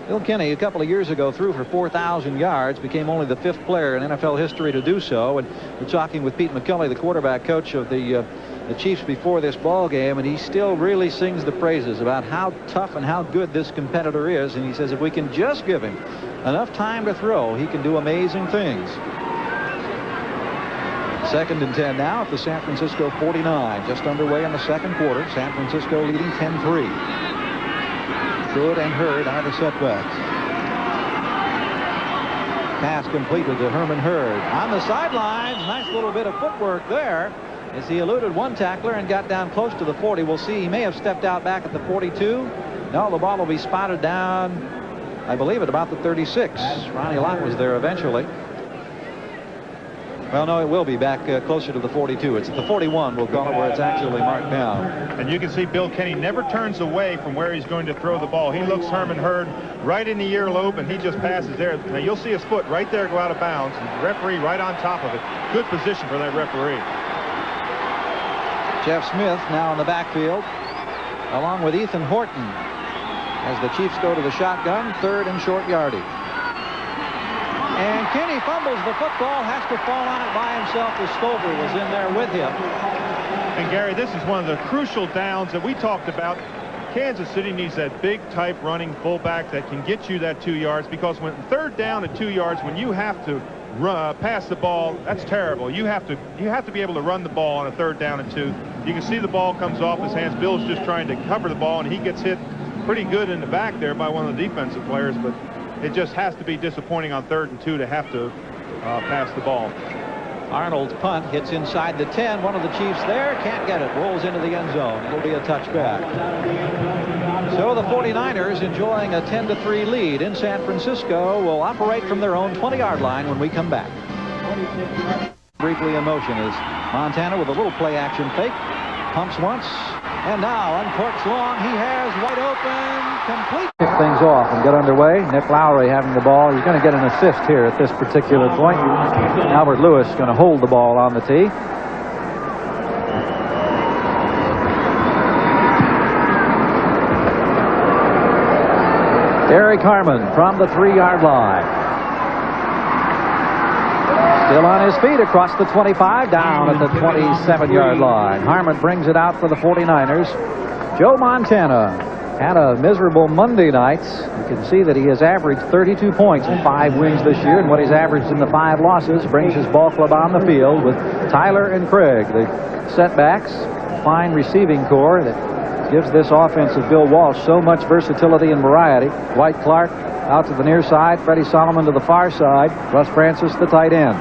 Bill Kenney, a couple of years ago, threw for 4,000 yards, became only the 5th player in NFL history to do so. And we're talking with Pete McKinley, the quarterback coach of the Chiefs before this ball game, and he still really sings the praises about how tough and how good this competitor is. And he says if we can just give him enough time to throw, he can do amazing things. 2nd and 10 now at the San Francisco 49. Just underway in the second quarter. San Francisco leading 10-3. Good and Hurd are the setbacks. Pass completed to Herman Hurd. On the sidelines, nice little bit of footwork there as he eluded one tackler and got down close to the 40. We'll see, he may have stepped out back at the 42. No, the ball will be spotted down, I believe, at about the 36. Ronnie Lott was there eventually. Well, no, it will be back closer to the 42. It's at the 41, we'll call it, where it's actually marked down. And you can see Bill Kenney never turns away from where he's going to throw the ball. He looks Herman Hurd right in the earlobe, and he just passes there. Now, you'll see his foot right there go out of bounds. And the referee right on top of it. Good position for that referee. Jeff Smith now in the backfield, along with Ethan Horton, as the Chiefs go to the shotgun, 3rd and short yardage. And Kenney fumbles the football, has to fall on it by himself as Stover was in there with him. And Gary, this is one of the crucial downs that we talked about. Kansas City needs that big type running fullback that can get you that 2 yards, because when third down at 2 yards, when you have to pass the ball, that's terrible. You have to be able to run the ball on a third down and 2. You can see the ball comes off his hands. Bill's just trying to cover the ball, and he gets hit pretty good in the back there by one of the defensive players, but it just has to be disappointing on 3rd and 2 to have to pass the ball. Arnold's punt hits inside the 10. One of the Chiefs there can't get it. Rolls into the end zone. It'll be a touchback. So the 49ers, enjoying a 10-3 lead in San Francisco, will operate from their own 20-yard line when we come back. Briefly in motion is Montana with a little play action fake. Pumps once, and now uncorks long. He has wide open, complete. Kick things off and get underway. Nick Lowry having the ball. He's going to get an assist here at this particular point. Albert Lewis going to hold the ball on the tee. Eric Harmon from the 3-yard line. Still on his feet across the 25, down at the 27-yard line. Harmon brings it out for the 49ers. Joe Montana had a miserable Monday night. You can see that he has averaged 32 points in 5 wins this year, and what he's averaged in the 5 losses brings his ball club on the field with Tyler and Craig. The setbacks, fine receiving core that gives this offense of Bill Walsh so much versatility and variety. Dwight Clark out to the near side, Freddie Solomon to the far side, Russ Francis the tight end.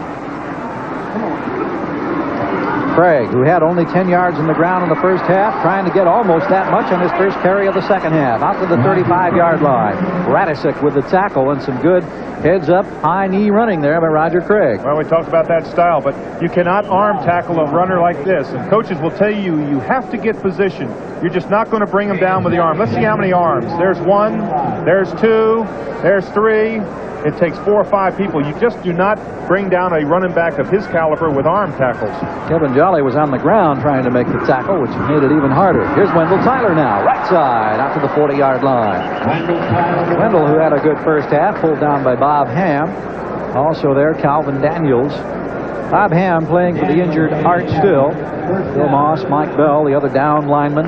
Craig, who had only 10 yards on the ground in the first half, trying to get almost that much on his first carry of the second half. Out to the 35-yard line. Radisick with the tackle and some good heads-up, high-knee running there by Roger Craig. Well, we talked about that style, but you cannot arm tackle a runner like this. And coaches will tell you, you have to get position. You're just not going to bring him down with the arm. Let's see how many arms. There's 1, there's 2, there's 3. It takes 4 or 5 people. You just do not bring down a running back of his caliber with arm tackles. Kevin Jolly was on the ground trying to make the tackle, which made it even harder. Here's Wendell Tyler now, right side, out to the 40-yard line. Wendell, who had a good first half, pulled down by Bob Ham. Also there, Calvin Daniels. Bob Ham playing for the injured Art Still. Bill Moss, Mike Bell, the other down lineman.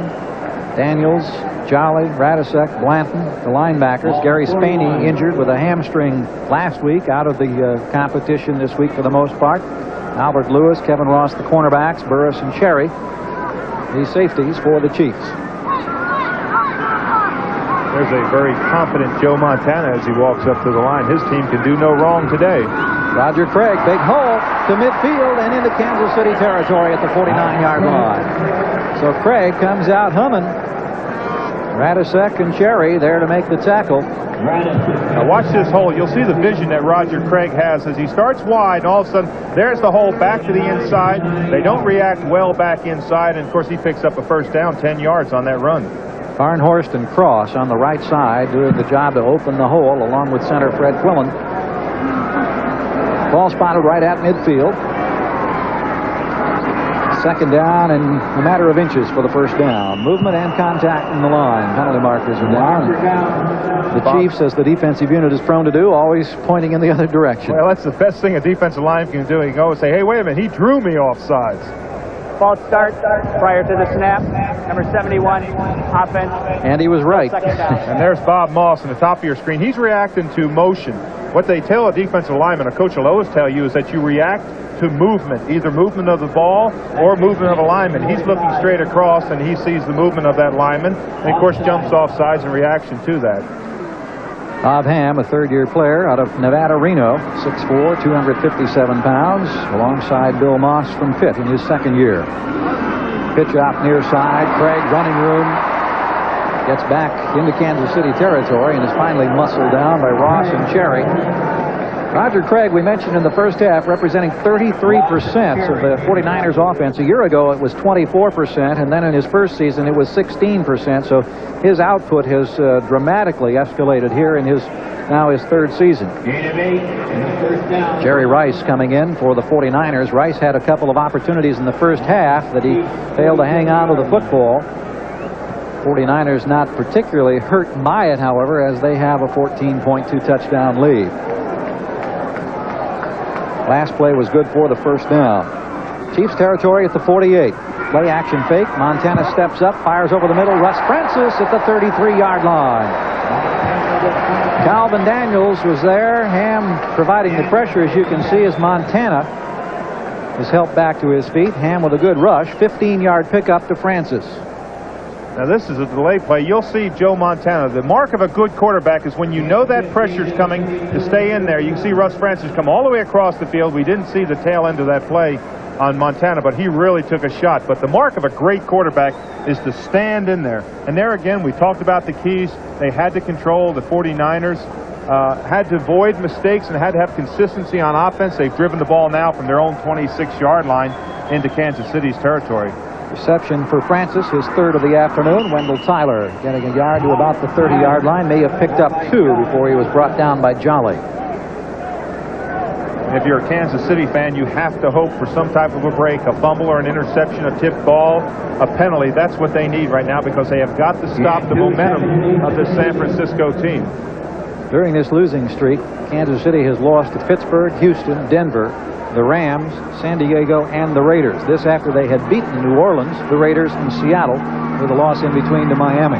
Daniels, Jolly, Radisick, Blanton, the linebackers. Gary Spaney injured with a hamstring last week, out of the competition this week for the most part. Albert Lewis, Kevin Ross, the cornerbacks, Burris and Cherry, the safeties for the Chiefs. There's a very confident Joe Montana as he walks up to the line. His team can do no wrong today. Roger Craig, big hole to midfield and into Kansas City territory at the 49-yard line. So Craig comes out humming. Radisick and Cherry there to make the tackle. Now watch this hole. You'll see the vision that Roger Craig has as he starts wide, and all of a sudden there's the hole back to the inside. They don't react well back inside, and of course he picks up a first down, 10 yards on that run. Farnhorst and Cross on the right side doing the job to open the hole along with center Fred Quillen. Ball spotted right at midfield. Second down and a matter of inches for the first down. Movement and contact in the line. Penalty markers are down. The Chiefs, as the defensive unit is prone to do, always pointing in the other direction. Well, that's the best thing a defensive line can do. He can go and say, hey, wait a minute, he drew me offsides. False start prior to the snap. Number 71, offense. And he was right. And there's Bob Moss on the top of your screen. He's reacting to motion. What they tell a defensive lineman, a coach will always tell you, is that you react to movement, either movement of the ball or movement of a lineman. He's looking straight across and he sees the movement of that lineman and of course jumps off sides in reaction to that. Bob Ham, a third-year player out of Nevada, Reno, 6'4", 257 pounds, alongside Bill Moss from Pitt in his second year. Pitch off near side. Craig, running room, gets back into Kansas City territory and is finally muscled down by Ross and Cherry. Roger Craig, we mentioned in the first half, representing 33% of the 49ers offense. A year ago, it was 24%, and then in his first season, it was 16%. So his output has dramatically escalated here in his third season. Jerry Rice coming in for the 49ers. Rice had a couple of opportunities in the first half that he failed to hang on to the football. 49ers not particularly hurt by it, however, as they have a 14.2 touchdown lead. Last play was good for the first down. Chiefs territory at the 48. Play action fake. Montana steps up, fires over the middle. Russ Francis at the 33-yard line. Calvin Daniels was there. Ham providing the pressure, as you can see, as Montana is helped back to his feet. Ham with a good rush. 15-yard pickup to Francis. Now this is a delay play. You'll see Joe Montana. The mark of a good quarterback is when you know that pressure's coming to stay in there. You can see Russ Francis come all the way across the field. We didn't see the tail end of that play on Montana, but he really took a shot. But the mark of a great quarterback is to stand in there. And there again, we talked about the keys. They had to control. The 49ers had to avoid mistakes and had to have consistency on offense. They've driven the ball now from their own 26-yard line into Kansas City's territory. Reception for Francis, his third of the afternoon. Wendell Tyler getting a yard to about the 30-yard line. May have picked up 2 before he was brought down by Jolly. If you're a Kansas City fan, you have to hope for some type of a break, a fumble or an interception, a tipped ball, a penalty. That's what they need right now because they have got to stop the momentum of this San Francisco team. During this losing streak, Kansas City has lost to Pittsburgh, Houston, Denver, the Rams, San Diego, and the Raiders. This after they had beaten New Orleans, the Raiders, and Seattle, with a loss in between to Miami.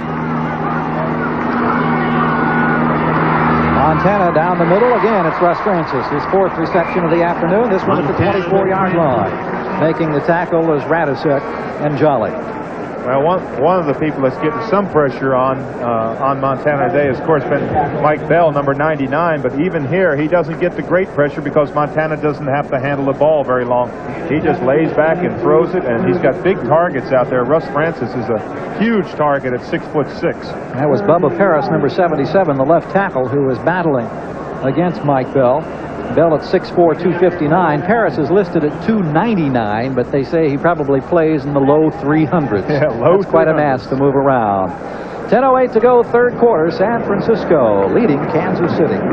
Montana down the middle. Again, it's Russ Francis, his 4th reception of the afternoon. This one at the 24-yard line. Making the tackle is Radisek and Jolly. Well, one of the people that's getting some pressure on Montana today has, of course, been Mike Bell, number 99. But even here, he doesn't get the great pressure because Montana doesn't have to handle the ball very long. He just lays back and throws it, and he's got big targets out there. Russ Francis is a huge target at 6'6". That was Bubba Paris, number 77, the left tackle, who was battling against Mike Bell. Bell at 6'4", 259. Paris is listed at 299, but they say he probably plays in the low 300s. Yeah, low. That's quite a mass to move around. 10:08 to go, third quarter. San Francisco leading Kansas City. And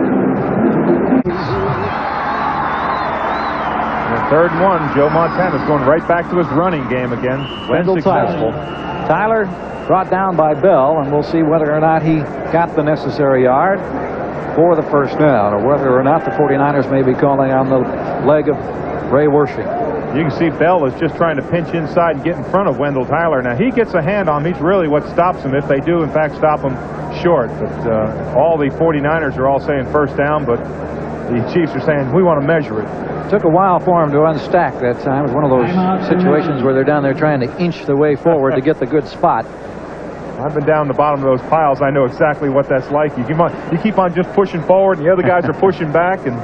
3rd and 1. Joe Montana's going right back to his running game again. Wendell Tyler. Tyler brought down by Bell, and we'll see whether or not he got the necessary yard for the first down, or whether or not the 49ers may be calling on the leg of Ray Wersching. You can see Bell is just trying to pinch inside and get in front of Wendell Tyler. Now, he gets a hand on him. He's really what stops him if they do, in fact, stop him short. But all the 49ers are all saying first down, but the Chiefs are saying we want to measure it. Took a while for him to unstack that time. It was one of those situations where they're down there trying to inch their way forward to get the good spot. I've been down the bottom of those piles. I know exactly what that's like. You keep on just pushing forward, and the other guys are pushing back, and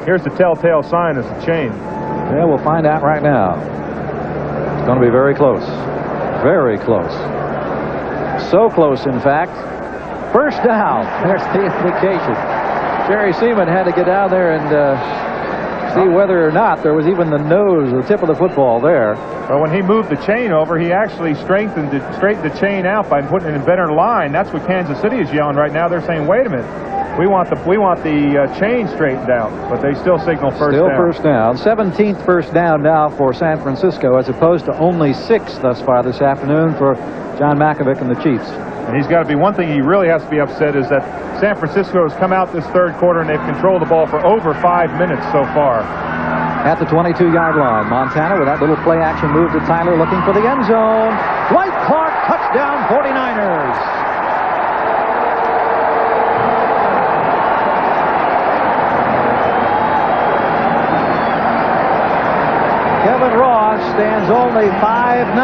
here's the telltale sign is the chain. Yeah, we'll find out right now. It's going to be very close. Very close. So close, in fact. First down. There's the indication. Jerry Seaman had to get down there and see whether or not there was even the nose, the tip of the football there. Well, when he moved the chain over, he actually straightened the chain out by putting it in a better line. That's what Kansas City is yelling right now. They're saying, wait a minute. We want the chain straightened out, but they still signal first down. Still first down. 17th first down now for San Francisco, as opposed to only 6 thus far this afternoon for John Mackovic and the Chiefs. And he's got to be, one thing he really has to be upset is that San Francisco has come out this third quarter and they've controlled the ball for over 5 minutes so far. At the 22-yard line, Montana with that little play action move to Tyler, looking for the end zone. Dwight Clark, touchdown 49ers. Kevin Ross stands only 5'9",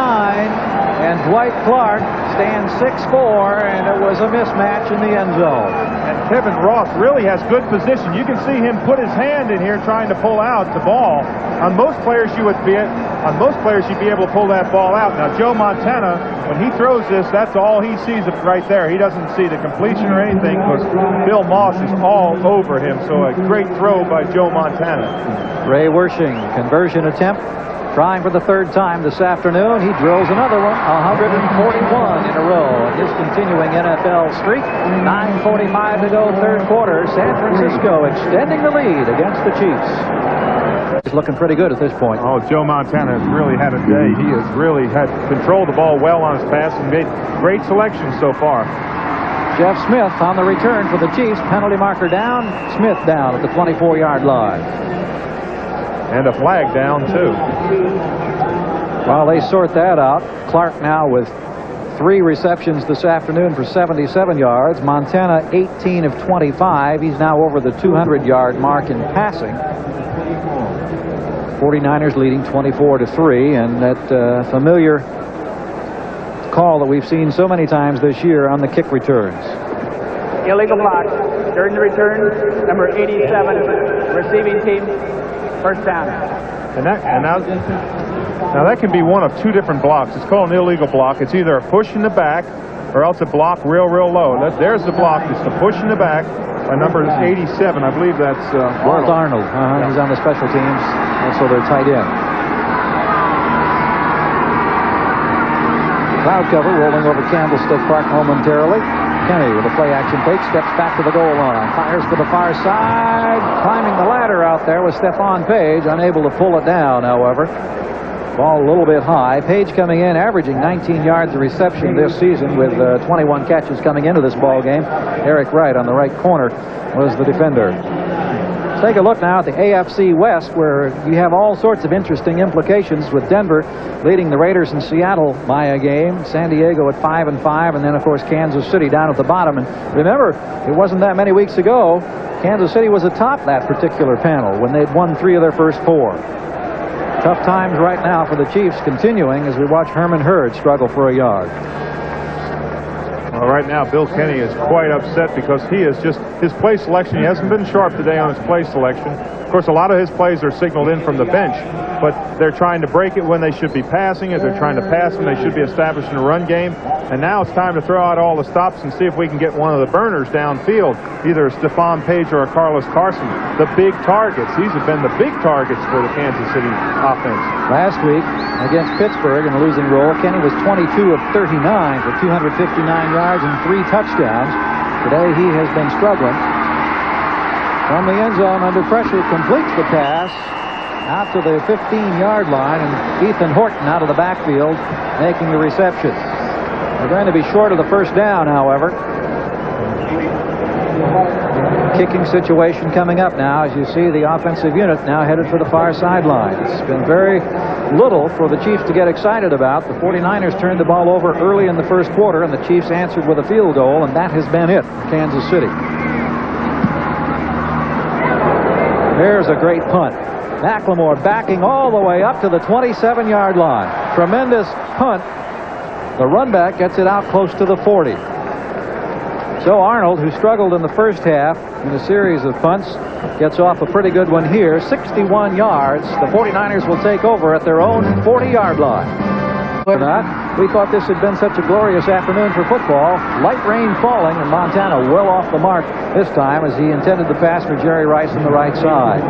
and Dwight Clark stands 6'4", and it was a mismatch in the end zone. And Kevin Ross really has good position. You can see him put his hand in here trying to pull out the ball. On most players, you'd be able to pull that ball out. Now, Joe Montana, when he throws this, that's all he sees right there. He doesn't see the completion or anything because Bill Moss is all over him. So a great throw by Joe Montana. Ray Wersching, conversion attempt, trying for the 3rd time this afternoon. He drills another one, 141 in a row. And his continuing NFL streak, 9:45 to go, third quarter. San Francisco extending the lead against the Chiefs. He's looking pretty good at this point. Oh, Joe Montana has really had a day. He has really had controlled the ball well on his pass and made great selections so far. Jeff Smith on the return for the Chiefs. Penalty marker down. Smith down at the 24-yard line. And a flag down, too. While they sort that out, Clark now with 3 receptions this afternoon for 77 yards. Montana 18 of 25. He's now over the 200-yard mark in passing. 49ers leading 24-3, and that familiar call that we've seen so many times this year on the kick returns. Illegal block during the return. Number 87, receiving team, first down. And now that can be one of 2 different blocks. It's called an illegal block. It's either a push in the back or else a block real low. There's the block. It's the push in the back. Number 87. I believe that's Bart Arnold. He's on the special teams. Also their tight end. Cloud cover rolling over Candlestick Park momentarily. Kenney with a play action fake, steps back to the goal line, fires to the far side, climbing the ladder out there with Stephon Page, unable to pull it down, however. Ball a little bit high. Page coming in, averaging 19 yards of reception this season with 21 catches coming into this ball game. Eric Wright on the right corner was the defender. Take a look now at the AFC West, where you have all sorts of interesting implications, with Denver leading the Raiders in Seattle by a game, San Diego at 5-5, and then of course Kansas City down at the bottom. And remember, it wasn't that many weeks ago Kansas City was atop that particular panel when they'd won 3 of their first 4. Tough times right now for the Chiefs, continuing as we watch Herman Hurd struggle for a yard. Well, right now, Bill Kenney is quite upset because he is just, his play selection, he hasn't been sharp today on his play selection. Of course, a lot of his plays are signaled in from the bench, but they're trying to break it when they should be passing it. They're trying to pass when they should be establishing a run game. And now it's time to throw out all the stops and see if we can get one of the burners downfield, either Stephon Page or a Carlos Carson. The big targets. These have been the big targets for the Kansas City offense. Last week against Pittsburgh in a losing role, Kenney was 22 of 39 for 259 yards and 3 touchdowns. Today he has been struggling. From the end zone under pressure, completes the pass out to the 15-yard line, and Ethan Horton out of the backfield making the reception. They're going to be short of the first down, however. Kicking situation coming up now, as you see the offensive unit now headed for the far sideline. It's been very little for the Chiefs to get excited about. The 49ers turned the ball over early in the first quarter, and the Chiefs answered with a field goal, and that has been it for Kansas City. There's a great punt. McLemore backing all the way up to the 27-yard line. Tremendous punt. The run back gets it out close to the 40. So Arnold, who struggled in the first half in a series of punts, gets off a pretty good one here. 61 yards. The 49ers will take over at their own 40-yard line. Or not, we thought this had been such a glorious afternoon for football. Light rain falling, and Montana well off the mark this time as he intended to pass for Jerry Rice on the right side.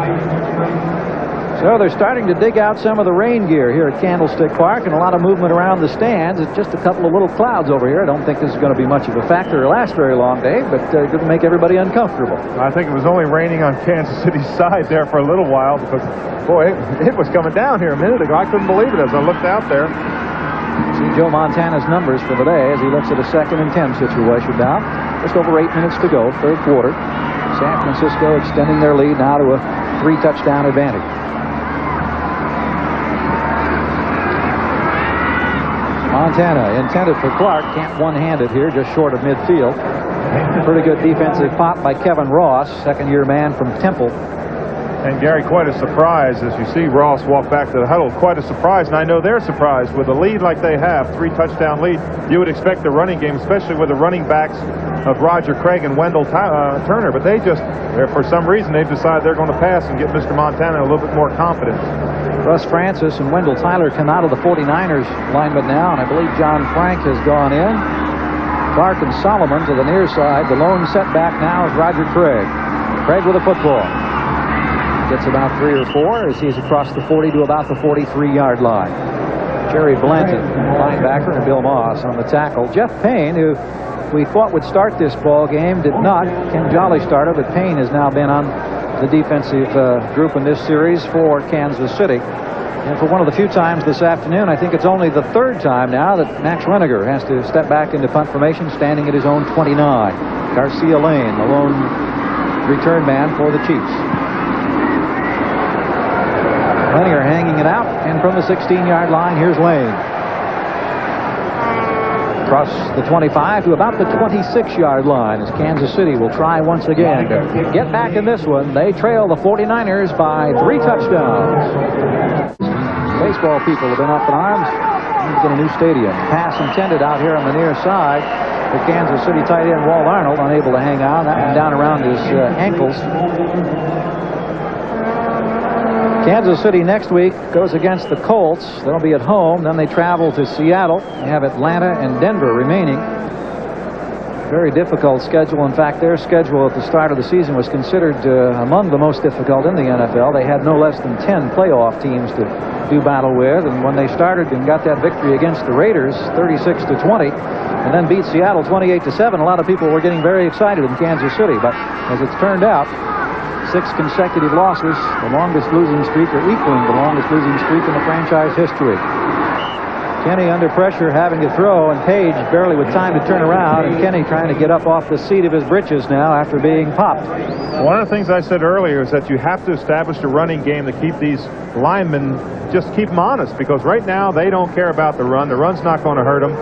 So they're starting to dig out some of the rain gear here at Candlestick Park, and a lot of movement around the stands. It's just a couple of little clouds over here. I don't think this is going to be much of a factor or last very long, Dave, but it didn't make everybody uncomfortable. I think it was only raining on Kansas City's side there for a little while because, boy, it was coming down here a minute ago. I couldn't believe it as I looked out there. See Joe Montana's numbers for the day as he looks at a 2nd and 10 situation now. Just over 8 minutes to go, third quarter. San Francisco extending their lead now to a 3-touchdown advantage. Montana intended for Clark, can't one-hand it here, just short of midfield. Pretty good defensive pop by Kevin Ross, second-year man from Temple. And Gary, quite a surprise as you see Ross walk back to the huddle. Quite a surprise, and I know they're surprised with a lead like they have, 3-touchdown lead. You would expect the running game, especially with the running backs of Roger Craig and Wendell Turner, but for some reason, they've decided they're going to pass and get Mr. Montana a little bit more confidence. Russ Francis and Wendell Tyler come out of the 49ers alignment now, and I believe John Frank has gone in. Clark and Solomon to the near side. The lone setback now is Roger Craig. Craig with a football. Gets about 3 or 4 as he's across the 40 to about the 43-yard line. Jerry Blanton, linebacker, and Bill Moss on the tackle. Jeff Payne, who we thought would start this ball game, did not. Ken Jolly started, but Payne has now been on the defensive group in this series for Kansas City. And for one of the few times this afternoon, I think it's only the 3rd time now that Max Reniger has to step back into punt formation, standing at his own 29. Garcia Lane, the lone return man for the Chiefs. Reniger hanging it out and from the 16-yard line. Here's Lane. Across the 25 to about the 26-yard line as Kansas City will try once again to get back in this one. They trail the 49ers by 3 touchdowns. Baseball people have been up in arms. He's in a new stadium. Pass intended out here on the near side. The Kansas City tight end Walt Arnold unable to hang on. That one down around his ankles. Kansas City next week goes against the Colts. They'll be at home. Then they travel to Seattle. They have Atlanta and Denver remaining. Very difficult schedule. In fact, their schedule at the start of the season was considered among the most difficult in the NFL. They had no less than 10 playoff teams to do battle with. And when they started and got that victory against the Raiders, 36-20, and then beat Seattle 28-7, a lot of people were getting very excited in Kansas City. But as it's turned out, 6 consecutive losses, the longest losing streak, or equaling the longest losing streak in the franchise history. Kenney under pressure, having to throw, and Page barely with time to turn around, and Kenney trying to get up off the seat of his britches now after being popped. One of the things I said earlier is that you have to establish a running game to keep these linemen, just keep them honest, because right now they don't care about the run. The run's not going to hurt them.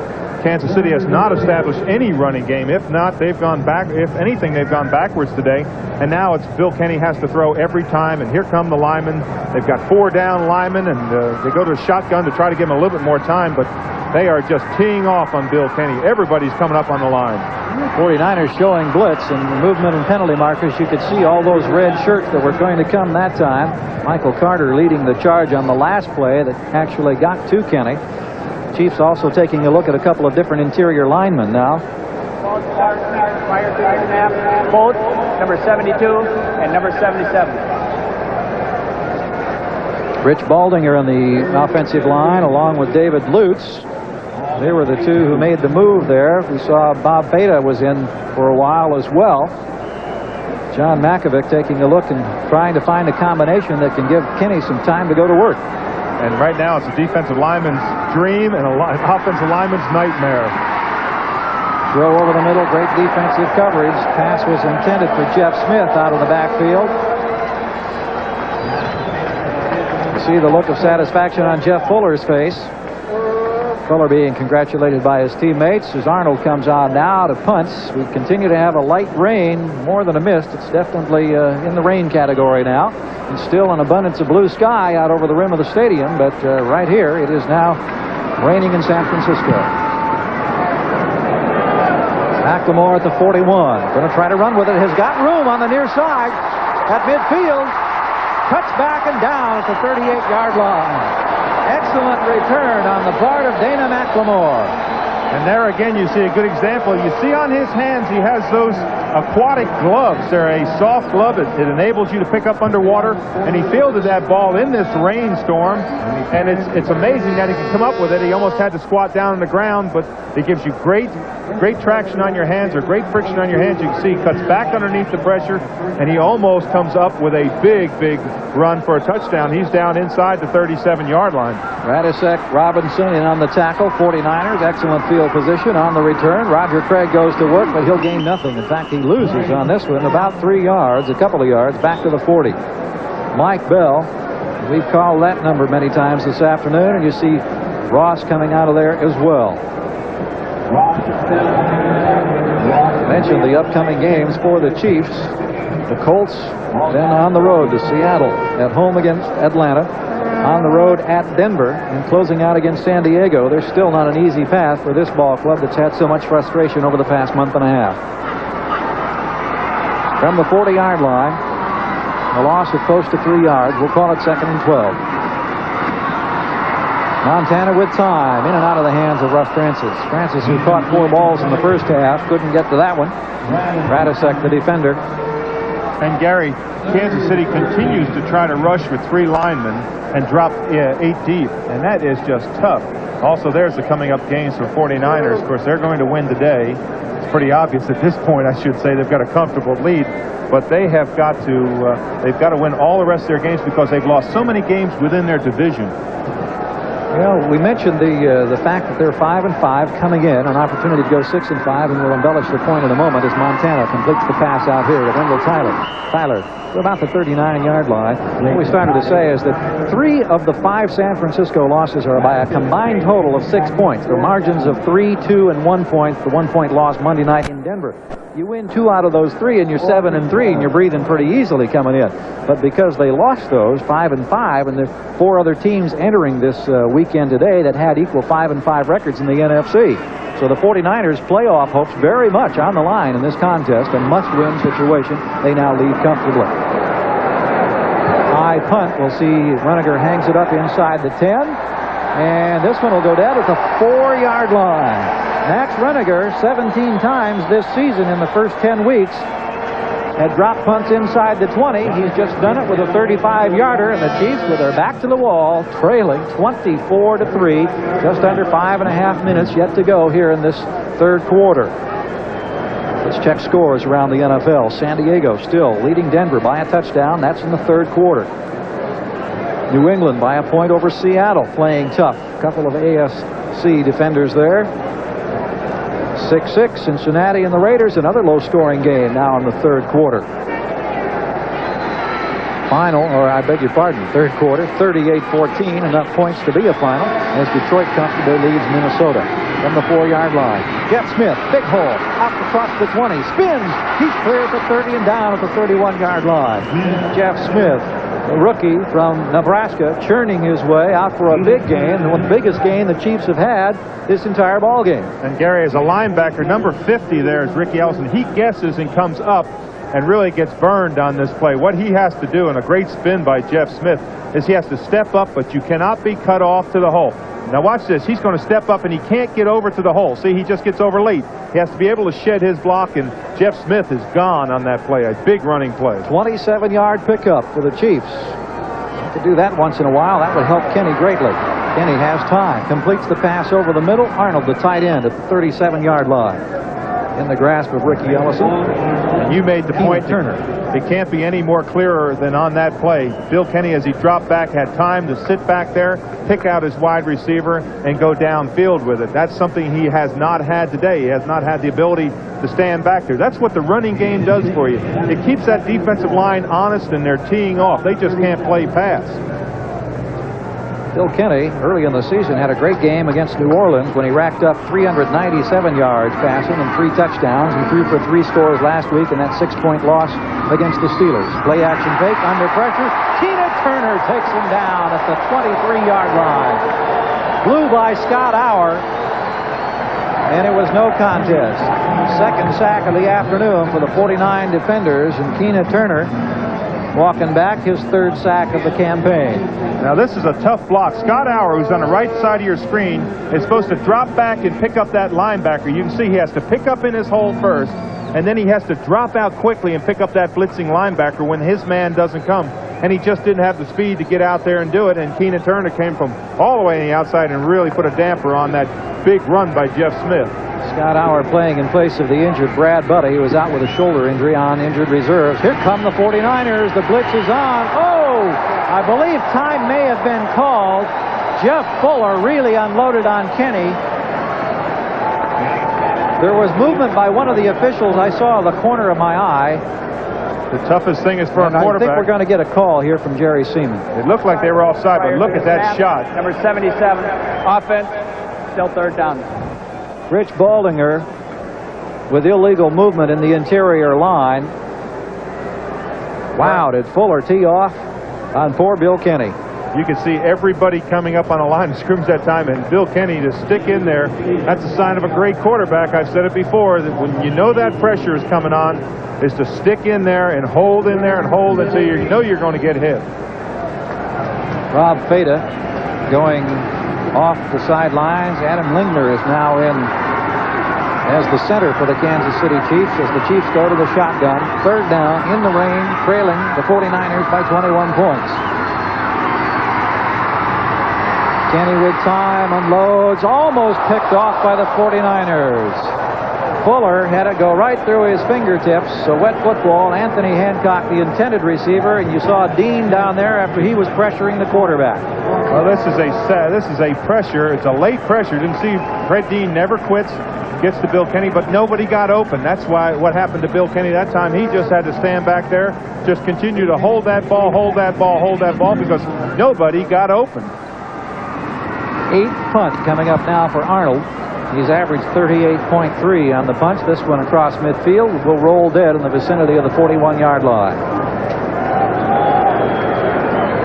Kansas City has not established any running game. If not, they've gone back. If anything, they've gone backwards today. And now it's Bill Kenney has to throw every time. And here come the linemen. They've got 4 down linemen, and they go to a shotgun to try to give him a little bit more time. But they are just teeing off on Bill Kenney. Everybody's coming up on the line. 49ers showing blitz and movement and penalty markers. You could see all those red shirts that were going to come that time. Michael Carter leading the charge on the last play that actually got to Kenney. Chiefs also taking a look at a couple of different interior linemen now. Both number 72 and number 77. Rich Baldinger on the offensive line along with David Lutz. They were the 2 who made the move there. We saw Bob Beta was in for a while as well. John Makovic taking a look and trying to find a combination that can give Kenney some time to go to work. And right now it's a defensive lineman's dream and an offensive lineman's nightmare. Throw over the middle, great defensive coverage. Pass was intended for Jeff Smith out of the backfield. You see the look of satisfaction on Jeff Fuller's face. Fuller being congratulated by his teammates as Arnold comes on now to punts. We continue to have a light rain, more than a mist. It's definitely in the rain category now. And still an abundance of blue sky out over the rim of the stadium, but right here it is now raining in San Francisco. McLemore at the 41. Going to try to run with it. Has got room on the near side at midfield. Cuts back and down at the 38-yard line. Excellent return on the part of Dana McLemore. And there again you see a good example. You see on his hands he has those aquatic gloves. They're a soft glove. It enables you to pick up underwater. And he fielded that ball in this rainstorm. And it's amazing that he can come up with it. He almost had to squat down on the ground, but it gives you great traction on your hands, or great friction on your hands. You can see he cuts back underneath the pressure, and he almost comes up with a big run for a touchdown. He's down inside the 37-yard line. Radisek Robinson in on the tackle. 49ers, excellent field position on the return. Roger Craig goes to work, but he'll gain nothing. In fact, he loses on this one about 3 yards, a couple of yards, back to the 40. Mike Bell, we've called that number many times this afternoon, and you see Ross coming out of there as well. Mentioned the upcoming games for the Chiefs. The Colts then on the road to Seattle, at home against Atlanta, on the road at Denver, and closing out against San Diego. There's still not an easy path for this ball club that's had so much frustration over the past month and a half. From the 40-yard line, a loss of close to 3 yards. We'll call it 2nd and 12. Montana with time, in and out of the hands of Russ Francis. Francis, who caught 4 balls in the first half, couldn't get to that one. Radisek, the defender. And Gary, Kansas City continues to try to rush with 3 linemen and drop 8 deep, and that is just tough. Also, there's the coming up games for 49ers. Of course, they're going to win today. It's pretty obvious at this point, I should say. They've got a comfortable lead, but they have got to win all the rest of their games because they've lost so many games within their division. Well, we mentioned the fact that they're 5-5 coming in, an opportunity to go 6-5, and we'll embellish the point in a moment as Montana completes the pass out here to Wendell Tyler. Tyler, to about the 39-yard line. What we started to say is that 3 of the 5 San Francisco losses are by a combined total of 6 points. They're margins of 3, 2, and 1 point. The 1-point loss Monday night in Denver. You win 2 out of those 3, and you're 7-3, and you're breathing pretty easily coming in. But because they lost those 5-5, and there are 4 other teams entering this weekend today that had equal 5-5 records in the NFC. So the 49ers playoff hopes very much on the line in this contest, a must-win situation. They now lead comfortably. High punt. We'll see Runiger hangs it up inside the 10. And this one will go down at the 4-yard line. Max Runiger, 17 times this season in the first 10 weeks, had dropped punts inside the 20. He's just done it with a 35-yarder, and the Chiefs, with their back to the wall, trailing 24-3. Just under 5.5 minutes yet to go here in this third quarter. Let's check scores around the NFL. San Diego still leading Denver by a touchdown. That's in the third quarter. New England by a point over Seattle, playing tough. A couple of AFC defenders there. 6-6, Cincinnati and the Raiders, another low-scoring game now in the third quarter. Third quarter, 38-14, enough points to be a final, as Detroit comfortably leads Minnesota from the 4-yard line. Jeff Smith, big hole, out across the 20, spins, he's clear at the 30 and down at the 31-yard line. Jeff Smith, the rookie from Nebraska, churning his way out for a big game, the biggest game the Chiefs have had this entire ball game. And Gary, as a linebacker, number 50 there is Ricky Ellison. He guesses and comes up and really gets burned on this play. What he has to do, and a great spin by Jeff Smith, is he has to step up, but you cannot be cut off to the hole. Now watch this. He's going to step up, and he can't get over to the hole. See, he just gets over late. He has to be able to shed his block, and Jeff Smith is gone on that play. A big running play. 27-yard pickup for the Chiefs. To do that once in a while, that would help Kenney greatly. Kenney has time, completes the pass over the middle. Arnold, the tight end, at the 37-yard line. In the grasp of Ricky Ellison. And you made the point, Turner. It can't be any more clearer than on that play. Bill Kenney, as he dropped back, had time to sit back there, pick out his wide receiver, and go downfield with it. That's something he has not had today. He has not had the ability to stand back there. That's what the running game does for you. It keeps that defensive line honest, and they're teeing off. They just can't play pass. Bill Kenney, early in the season, had a great game against New Orleans when he racked up 397 yards passing and 3 touchdowns. He threw for 3 scores last week in that 6-point loss against the Steelers. Play action fake, under pressure. Tina Turner takes him down at the 23-yard line. Blew by Scott Auer, and it was no contest. Second sack of the afternoon for the 49 defenders, and Tina Turner walking back, his 3rd sack of the campaign. Now this is a tough block. Scott Auer, who's on the right side of your screen, is supposed to drop back and pick up that linebacker. You can see he has to pick up in his hole first, and then he has to drop out quickly and pick up that blitzing linebacker when his man doesn't come. And he just didn't have the speed to get out there and do it, and Keenan Turner came from all the way on the outside and really put a damper on that big run by Jeff Smith. Scott Auer playing in place of the injured Brad Buddy, who was out with a shoulder injury on injured reserves. Here come the 49ers. The blitz is on. Oh, I believe time may have been called. Jeff Fuller really unloaded on Kenney. There was movement by one of the officials. I saw the corner of my eye. The toughest thing is for a quarterback. I think we're going to get a call here from Jerry Seaman. It looked like they were offside, but look at that shot. Number 77, offense, still 3rd down. Rich Baldinger with illegal movement in the interior line. Wow, did Fuller tee off on poor Bill Kenney. You can see everybody coming up on a line of scrimmage that time, and Bill Kenney to stick in there. That's a sign of a great quarterback. I've said it before, that when you know that pressure is coming on, is to stick in there and hold in there and hold until you know you're going to get hit. Rob Fada going off the sidelines. Adam Lingner is now in as the center for the Kansas City Chiefs as the Chiefs go to the shotgun. 3rd down in the rain, trailing the 49ers by 21 points. Kenney with time unloads, almost picked off by the 49ers. Fuller had it go right through his fingertips. A wet football. Anthony Hancock, the intended receiver, and you saw Dean down there after he was pressuring the quarterback. Well, this is a pressure. It's a late pressure. Didn't see Fred Dean never quits. Gets to Bill Kenney, but nobody got open. That's why what happened to Bill Kenney that time. He just had to stand back there, just continue to hold that ball, because nobody got open. 8th punt coming up now for Arnold. He's averaged 38.3 on the punch. This one across midfield will roll dead in the vicinity of the 41-yard line.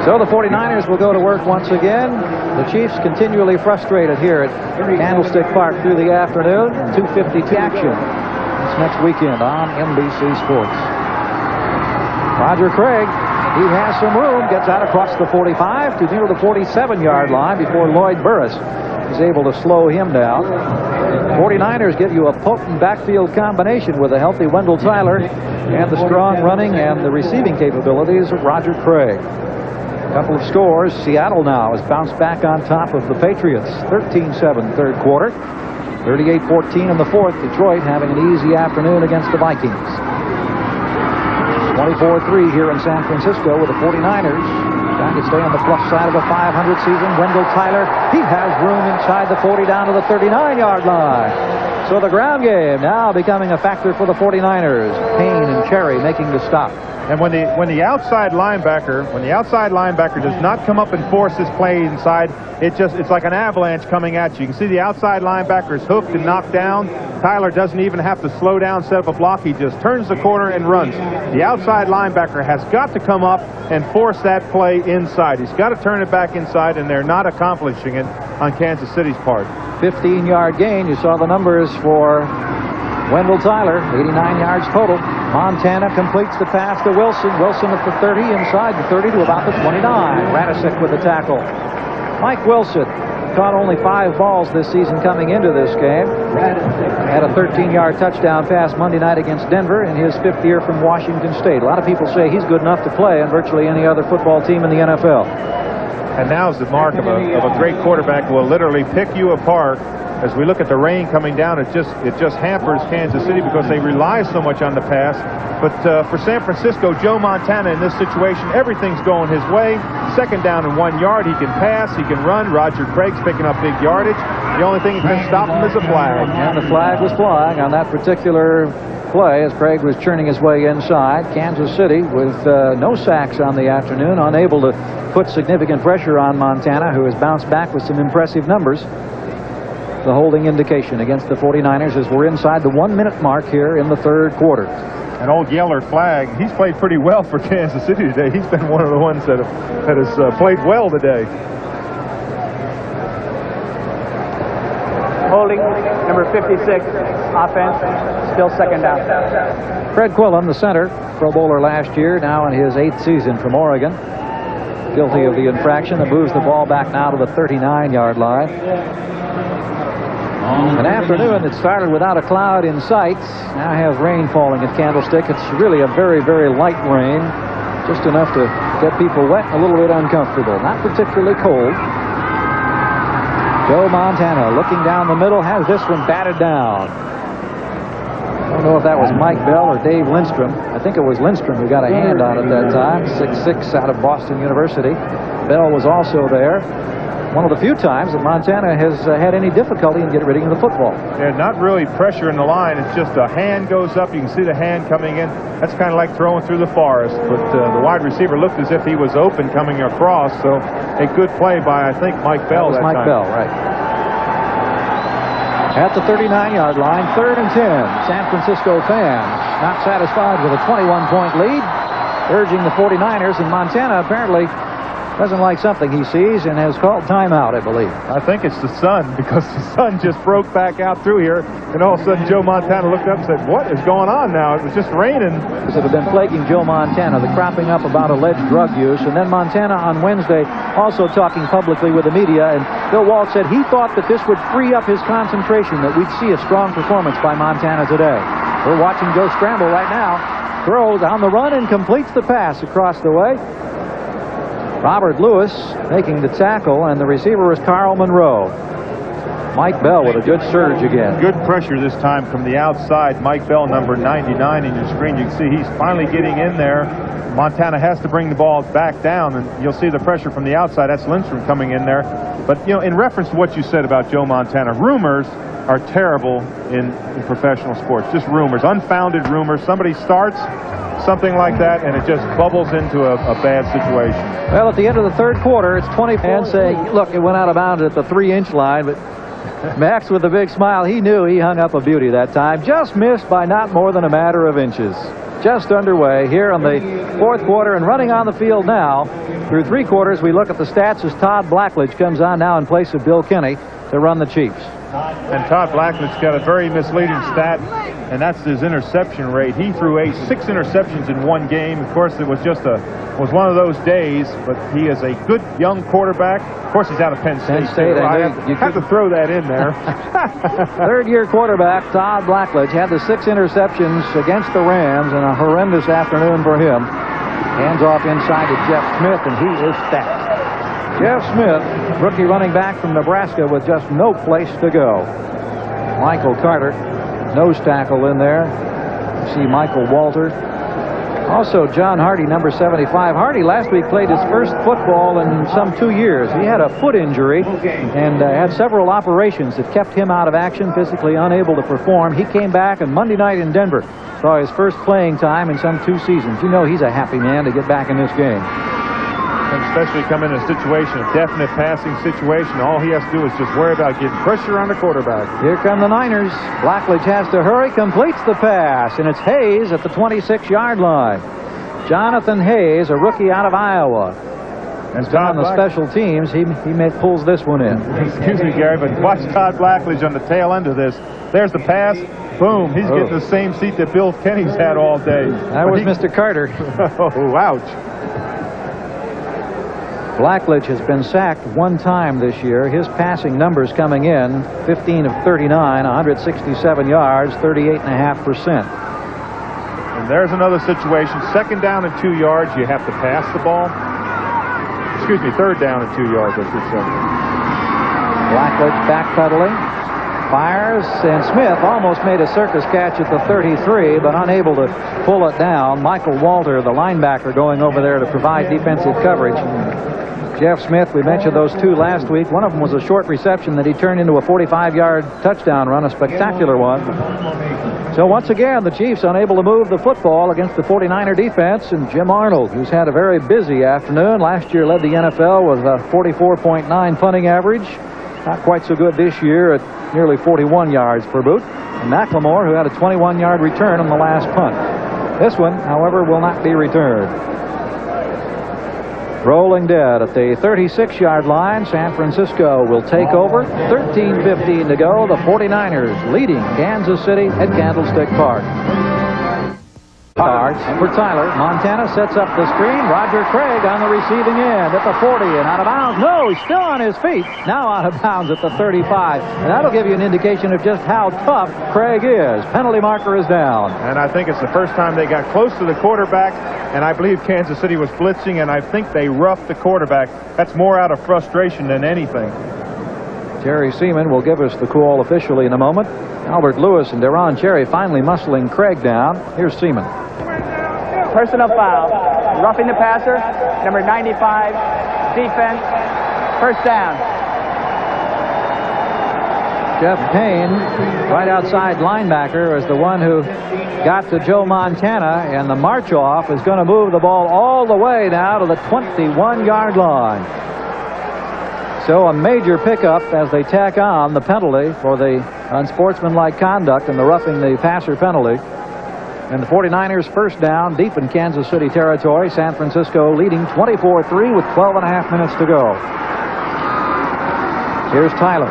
So the 49ers will go to work once again. The Chiefs continually frustrated here at Candlestick Park through the afternoon. 2:52 action. It's next weekend on NBC Sports. Roger Craig, he has some room, gets out across the 45 to near the 47-yard line before Lloyd Burris is able to slow him down. 49ers give you a potent backfield combination with a healthy Wendell Tyler and the strong running and the receiving capabilities of Roger Craig. A couple of scores. Seattle now has bounced back on top of the Patriots. 13-7 third quarter. 38-14 in the fourth. Detroit having an easy afternoon against the Vikings. 24-3 here in San Francisco with the 49ers trying to stay on the plus side of a 500 season. Wendell Tyler, he has room inside the 40 down to the 39-yard line. So the ground game now becoming a factor for the 49ers. Payne and Cherry making the stop. And when the outside linebacker does not come up and force this play inside, it's like an avalanche coming at you. You can see the outside linebacker is hooked and knocked down. Tyler doesn't even have to slow down, set up a block. He just turns the corner and runs. The outside linebacker has got to come up and force that play inside. He's got to turn it back inside, and they're not accomplishing it on Kansas City's part. 15-yard gain. You saw the numbers for Wendell Tyler, 89 yards total. Montana completes the pass to Wilson. Wilson at the 30, inside the 30 to about the 29. Radisick with the tackle. Mike Wilson caught only 5 balls this season coming into this game. Had a 13-yard touchdown pass Monday night against Denver in his 5th year from Washington State. A lot of people say he's good enough to play on virtually any other football team in the NFL. And now's the mark of a great quarterback who will literally pick you apart. As we look at the rain coming down, it just hampers Kansas City because they rely so much on the pass. But for San Francisco, Joe Montana in this situation, everything's going his way. 2nd down and 1 yard. He can pass, he can run. Roger Craig's picking up big yardage. The only thing that can stop him is a flag. And the flag was flying on that particular play as Craig was churning his way inside. Kansas City with no sacks on the afternoon, unable to put significant pressure on Montana, who has bounced back with some impressive numbers. The holding indication against the 49ers as we're inside the 1-minute mark here in the third quarter. And old Yeller Flag, he's played pretty well for Kansas City today. He's been one of the ones that has played well today. Holding, number 56, offense, still 2nd down. Fred Quillen, the center, Pro Bowler last year, now in his 8th season from Oregon. Guilty of the infraction that moves the ball back now to the 39-yard line. An afternoon that started without a cloud in sight now has rain falling at Candlestick. It's really a very, very light rain, just enough to get people wet and a little bit uncomfortable. Not particularly cold. Joe Montana looking down the middle, has this one batted down. I don't know if that was Mike Bell or Dave Lindstrom. I think it was Lindstrom who got a hand on it that time. 6'6" out of Boston University. Bell was also there. One of the few times that Montana has had any difficulty in getting rid of the football. Yeah, not really pressure in the line. It's just a hand goes up. You can see the hand coming in. That's kind of like throwing through the forest. But the wide receiver looked as if he was open coming across. So a good play by, I think, Mike Bell. That was Mike Bell, right. At the 39-yard line, 3rd and 10. San Francisco fans not satisfied with a 21-point lead, urging the 49ers, and Montana apparently doesn't like something he sees and has called timeout, I believe. I think it's the sun, because the sun just broke back out through here, and all of a sudden Joe Montana looked up and said, "What is going on now?" It was just raining. That have been plaguing Joe Montana, the cropping up about alleged drug use, and then Montana on Wednesday also talking publicly with the media, and Bill Walsh said he thought that this would free up his concentration, that we'd see a strong performance by Montana today. We're watching Joe scramble right now. Throws on the run and completes the pass across the way. Robert Lewis making the tackle, and the receiver is Carl Monroe. Mike Bell with a good surge again. Good pressure this time from the outside. Mike Bell, number 99 in your screen. You can see he's finally getting in there. Montana has to bring the ball back down, and you'll see the pressure from the outside. That's Lindstrom coming in there. But, you know, in reference to what you said about Joe Montana, rumors are terrible in professional sports. Just rumors, unfounded rumors. Somebody starts something like that, and it just bubbles into a bad situation. Well, at the end of the third quarter, it's 24. And say, look, it went out of bounds at the 3-inch line, but Max with a big smile, he knew he hung up a beauty that time. Just missed by not more than a matter of inches. Just underway here on the fourth quarter and running on the field now. Through 3 quarters, we look at the stats as Todd Blackledge comes on now in place of Bill Kenney to run the Chiefs. And Todd Blackledge's got a very misleading stat, and that's his interception rate. He threw 6 interceptions in one game. Of course, it was just one of those days, but he is a good young quarterback. Of course, he's out of Penn State. You have to throw that in there. Third-year quarterback Todd Blackledge had the 6 interceptions against the Rams in a horrendous afternoon for him. Hands off inside to Jeff Smith, and he is stacked. Jeff Smith, rookie running back from Nebraska with just no place to go. Michael Carter, nose tackle in there. You see Michael Walter. Also John Hardy, number 75. Hardy last week played his first football in some 2 years. He had a foot injury and had several operations that kept him out of action, physically unable to perform. He came back, and Monday night in Denver saw his first playing time in some 2 seasons. You know he's a happy man to get back in this game. And especially come in a situation, a definite passing situation. All he has to do is just worry about getting pressure on the quarterback. Here come the Niners. Blackledge has to hurry, completes the pass, and it's Hayes at the 26-yard line. Jonathan Hayes, a rookie out of Iowa. And on the special teams, he pulls this one in. Excuse me, Gary, but watch Todd Blackledge on the tail end of this. There's the pass. Boom. He's getting the same seat that Bill Kenney's had all day. That was Mr. Carter. Oh, ouch. Blackledge has been sacked 1 time this year. His passing numbers coming in, 15 of 39, 167 yards, 38.5%. And there's another situation. 2nd down and 2 yards, you have to pass the ball. Excuse me, 3rd down and 2 yards, I should say. Blackledge backpedaling. Fires, and Smith almost made a circus catch at the 33, but unable to pull it down. Michael Walter, the linebacker, going over there to provide defensive coverage. Jeff Smith, we mentioned those 2 last week. One of them was a short reception that he turned into a 45-yard touchdown run, a spectacular one. So once again, the Chiefs unable to move the football against the 49er defense, and Jim Arnold, who's had a very busy afternoon. Last year led the NFL with a 44.9 punting average. Not quite so good this year at nearly 41 yards per boot. And McLemore, who had a 21-yard return on the last punt. This one, however, will not be returned. Rolling dead at the 36-yard line. San Francisco will take over. 13:15 to go. The 49ers leading Kansas City at Candlestick Park. Cards for Tyler. Montana sets up the screen. Roger Craig on the receiving end at the 40 and out of bounds. No, he's still on his feet. Now out of bounds at the 35. And that'll give you an indication of just how tough Craig is. Penalty marker is down. And I think it's the first time they got close to the quarterback. And I believe Kansas City was blitzing, and I think they roughed the quarterback. That's more out of frustration than anything. Jerry Seaman will give us the call officially in a moment. Albert Lewis and Deron Cherry finally muscling Craig down. Here's Seaman. Personal foul. Roughing the passer. Number 95. Defense. 1st down. Jeff Payne, right outside linebacker, is the one who got to Joe Montana, and the march off is going to move the ball all the way now to the 21-yard line. So a major pickup as they tack on the penalty for the unsportsmanlike conduct and the roughing the passer penalty. And the 49ers 1st down deep in Kansas City territory. San Francisco leading 24-3 with 12.5 minutes to go. Here's Tyler.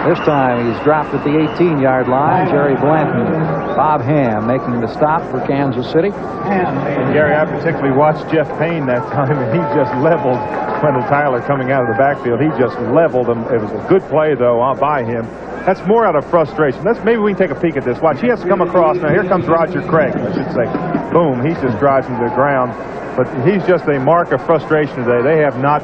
This time he's dropped at the 18-yard line. Jerry Blanton, Bob Ham making the stop for Kansas City. And Gary, I particularly watched Jeff Payne that time, and he just leveled Wendell Tyler coming out of the backfield. He just leveled him. It was a good play, though, by him. That's more out of frustration. Maybe we can take a peek at this. Watch, he has to come across. Now, here comes Roger Craig, I should say. Boom, he just drives him to the ground. But he's just a mark of frustration today. They have not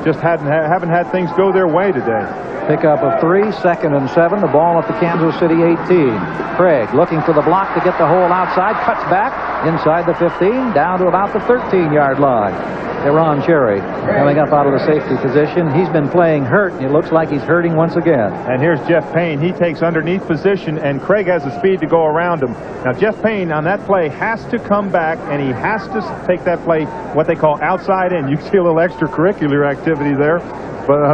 just haven't had things go their way today. Pickup of 3, 2nd and 7. The ball at the Kansas City 18. Craig looking for the block to get the hole outside. Cuts back inside the 15, down to about the 13-yard line. Deron Cherry coming up out of the safety position. He's been playing hurt, and it looks like he's hurting once again. And here's Jeff Payne. He takes underneath position, and Craig has the speed to go around him. Now, Jeff Payne on that play has to come back, and he has to take that play what they call outside in. You see a little extracurricular activity there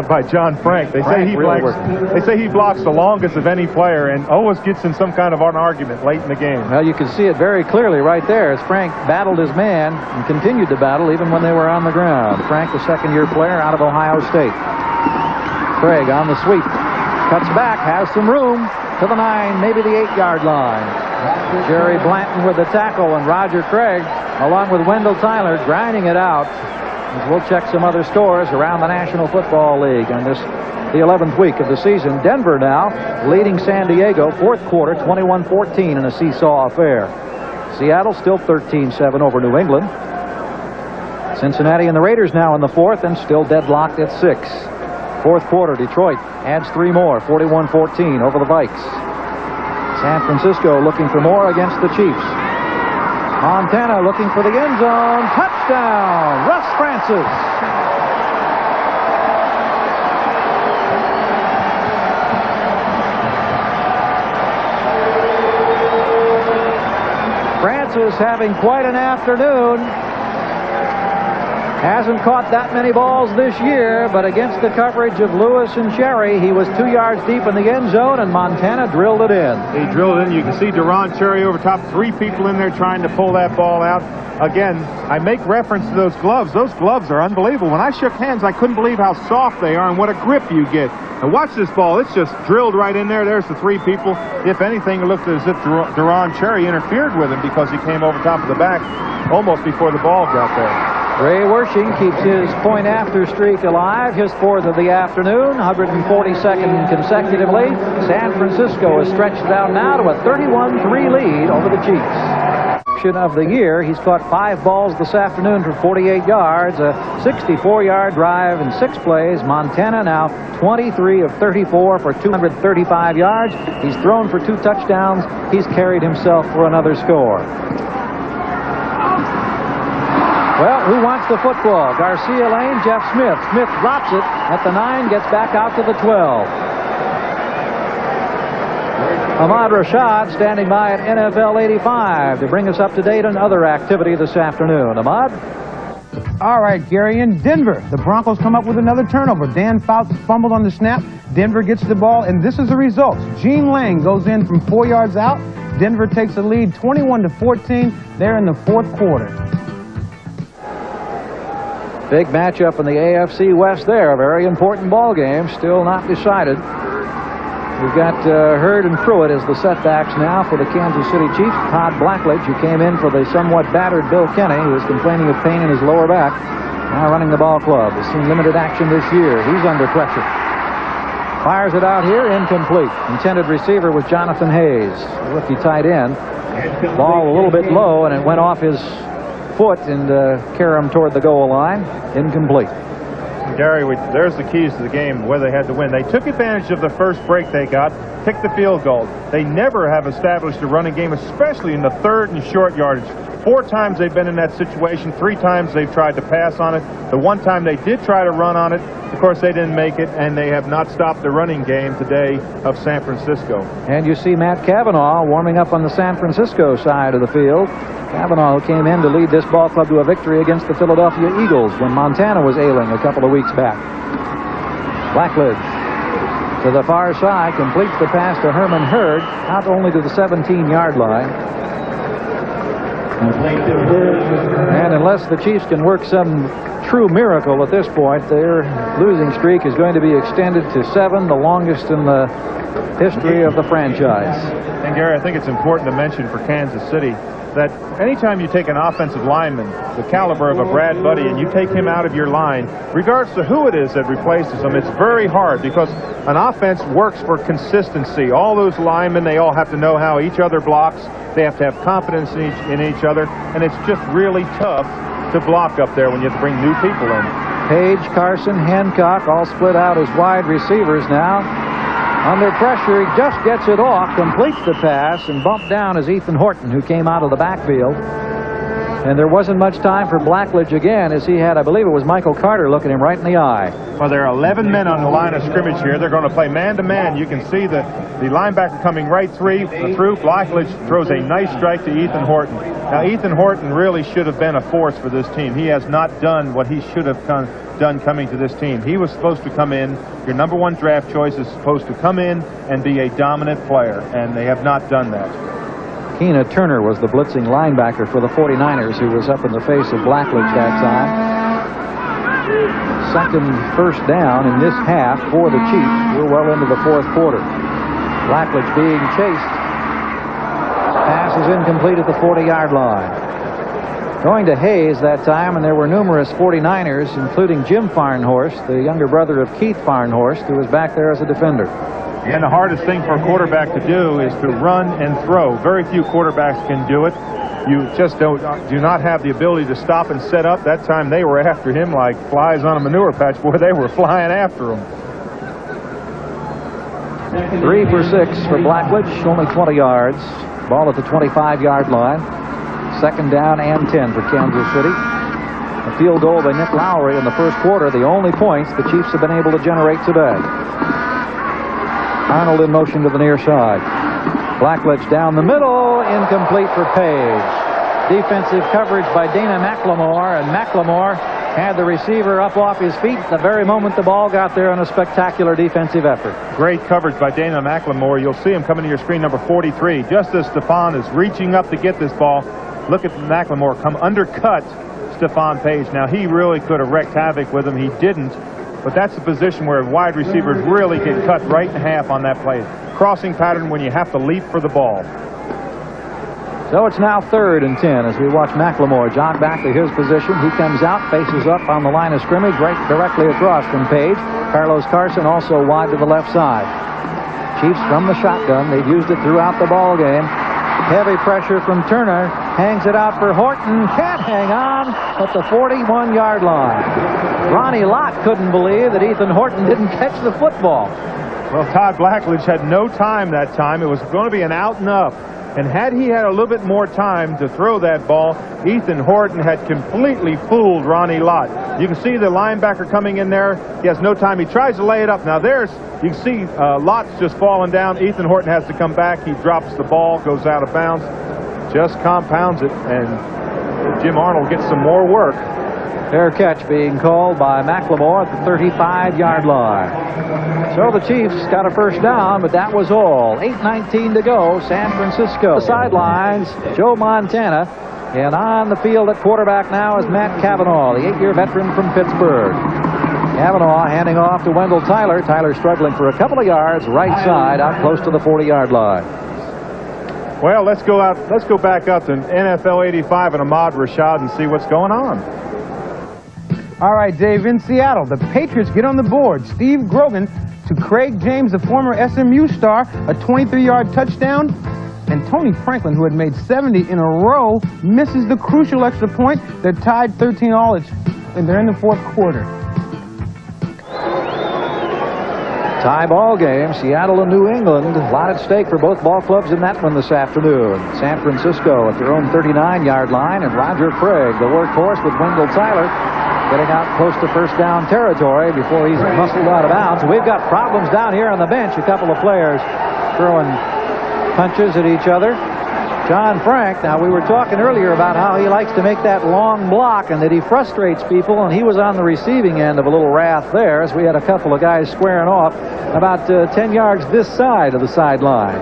by John Frank. They say he blocks the longest of any player, and always gets in some kind of an argument late in the game. Well, you can see it very clearly right there as Frank battled his man and continued to battle even when they were on the ground. Frank, the second-year player out of Ohio State. Craig on the sweep. Cuts back, has some room to the 9, maybe the 8-yard line. Jerry Blanton with the tackle, and Roger Craig, along with Wendell Tyler, grinding it out. We'll check some other scores around the National Football League on the 11th week of the season. Denver now leading San Diego, fourth quarter, 21-14 in a seesaw affair. Seattle still 13-7 over New England. Cincinnati and the Raiders now in the fourth and still deadlocked at 6. Fourth quarter, Detroit adds 3 more, 41-14 over the Vikes. San Francisco looking for more against the Chiefs. Montana looking for the end zone. Touchdown, Russ Francis. Francis having quite an afternoon. Hasn't caught that many balls this year, but against the coverage of Lewis and Cherry, he was 2 yards deep in the end zone, and Montana drilled it in. He drilled it in. You can see Deron Cherry over top, 3 people in there trying to pull that ball out. Again, I make reference to those gloves. Those gloves are unbelievable. When I shook hands, I couldn't believe how soft they are and what a grip you get. And watch this ball. It's just drilled right in there. There's the 3 people. If anything, it looked as if Deron Cherry interfered with him because he came over top of the back almost before the ball got there. Ray Wershing keeps his point-after streak alive, his 4th of the afternoon, 142nd consecutively. San Francisco has stretched it out now to a 31-3 lead over the Chiefs. Of the year, he's caught 5 balls this afternoon for 48 yards, a 64-yard drive in 6 plays. Montana now 23 of 34 for 235 yards. He's thrown for 2 touchdowns. He's carried himself for another score. Well, who wants the football? Garcia Lane, Jeff Smith. Smith drops it at the 9, gets back out to the 12. Ahmad Rashad standing by at NFL 85 to bring us up to date on other activity this afternoon. Ahmad? All right, Gary, in Denver, the Broncos come up with another turnover. Dan Fouts fumbled on the snap. Denver gets the ball, and this is the result. Gene Lang goes in from 4 yards out. Denver takes the lead 21-14. They're in the fourth quarter. Big matchup in the AFC West there. A very important ball game. Still not decided. We've got Hurd and Pruitt as the setbacks now for the Kansas City Chiefs. Todd Blackledge, who came in for the somewhat battered Bill Kenney, who is complaining of pain in his lower back, now running the ball club. Has seen limited action this year. He's under pressure. Fires it out here, incomplete. Intended receiver was Jonathan Hayes, rookie tight end. Ball a little bit low, and it went off his foot and carry him toward the goal line. Incomplete. Gary, there's the keys to the game, whether they had to win. They took advantage of the first break they got, picked the field goal. They never have established a running game, especially in the 3rd and short yardage. 4 times they've been in that situation. 3 times they've tried to pass on it. The 1 time they did try to run on it, of course, they didn't make it, and they have not stopped the running game today of San Francisco. And you see Matt Cavanaugh warming up on the San Francisco side of the field. Cavanaugh came in to lead this ball club to a victory against the Philadelphia Eagles when Montana was ailing a couple of weeks back. Blackledge to the far side, completes the pass to Herman Hurd, out only to the 17-yard line. And unless the Chiefs can work some true miracle at this point, their losing streak is going to be extended to 7, the longest in the history of the franchise. And Gary, I think it's important to mention for Kansas City that anytime you take an offensive lineman, the caliber of a Brad Buddy, and you take him out of your line, regardless of who it is that replaces him, it's very hard because an offense works for consistency. All those linemen, they all have to know how each other blocks. They have to have confidence in each other, and it's just really tough to block up there when you have to bring new people in. Page, Carson, Hancock all split out as wide receivers now. Under pressure, he just gets it off, completes the pass, and bumped down as Ethan Horton, who came out of the backfield. And there wasn't much time for Blackledge again, as he had, I believe it was Michael Carter, looking him right in the eye. Well, there are 11 men on the line of scrimmage here. They're going to play man-to-man. You can see the linebacker coming right through. Blackledge throws a nice strike to Ethan Horton. Now, Ethan Horton really should have been a force for this team. He has not done what he should have done coming to this team. He was supposed to come in. Your #1 draft choice is supposed to come in and be a dominant player, and they have not done that. Keena Turner was the blitzing linebacker for the 49ers, who was up in the face of Blackledge that time. Second first down in this half for the Chiefs. We're well into the fourth quarter. Blackledge being chased. Pass is incomplete at the 40-yard line. Going to Hayes that time, and there were numerous 49ers, including Jim Farnhorst, the younger brother of Keith Farnhorst, who was back there as a defender. And the hardest thing for a quarterback to do is to run and throw. Very few quarterbacks can do it. You just do not have the ability to stop and set up. That time they were after him like flies on a manure patch. Boy, they were flying after him. 3 for 6 for Blackledge, only 20 yards. Ball at the 25-yard line. Second down and 10 for Kansas City. A field goal by Nick Lowry in the first quarter, the only points the Chiefs have been able to generate today. Arnold in motion to the near side. Blackledge down the middle, incomplete for Page. Defensive coverage by Dana McLemore, and McLemore had the receiver up off his feet the very moment the ball got there on a spectacular defensive effort. Great coverage by Dana McLemore. You'll see him coming to your screen, number 43. Just as Stephon is reaching up to get this ball, look at McLemore come undercut Stephon Page. Now, he really could have wreaked havoc with him. He didn't. But that's the position where wide receivers really get cut right in half on that play. Crossing pattern when you have to leap for the ball. So it's now 3rd and 10 as we watch McLemore jog back to his position. He comes out, faces up on the line of scrimmage, right directly across from Page. Carlos Carson also wide to the left side. Chiefs from the shotgun. They've used it throughout the ball game. Heavy pressure from Turner. Hangs it out for Horton. Can't hang on at the 41-yard line. Ronnie Lott couldn't believe that Ethan Horton didn't catch the football. Well, Todd Blackledge had no time that time. It was going to be an out and up. And had he had a little bit more time to throw that ball, Ethan Horton had completely fooled Ronnie Lott. You can see the linebacker coming in there. He has no time. He tries to lay it up. Now you can see Lott's just falling down. Ethan Horton has to come back. He drops the ball, goes out of bounds, just compounds it, and Jim Arnold gets some more work. Fair catch being called by McLemore at the 35-yard line. So the Chiefs got a first down, but that was all. 8:19 to go. San Francisco. The sidelines, Joe Montana. And on the field at quarterback now is Matt Cavanaugh, the 8-year veteran from Pittsburgh. Cavanaugh handing off to Wendell Tyler. Tyler struggling for a couple of yards, right side, out close to the 40-yard line. Well, let's go back up to NFL 85 and Ahmad Rashad and see what's going on. All right, Dave, in Seattle, the Patriots get on the board. Steve Grogan to Craig James, the former SMU star, a 23-yard touchdown. And Tony Franklin, who had made 70 in a row, misses the crucial extra point. They're tied 13-all, and they're in the fourth quarter. Tie ball game, Seattle and New England. A lot at stake for both ball clubs in that one this afternoon. San Francisco at their own 39-yard line, and Roger Craig, the workhorse with Wendell Tyler, getting out close to first down territory before he's muscled out of bounds. We've got problems down here on the bench. A couple of players throwing punches at each other. John Frank, now we were talking earlier about how he likes to make that long block and that he frustrates people, and he was on the receiving end of a little wrath there as we had a couple of guys squaring off about 10 yards this side of the sideline.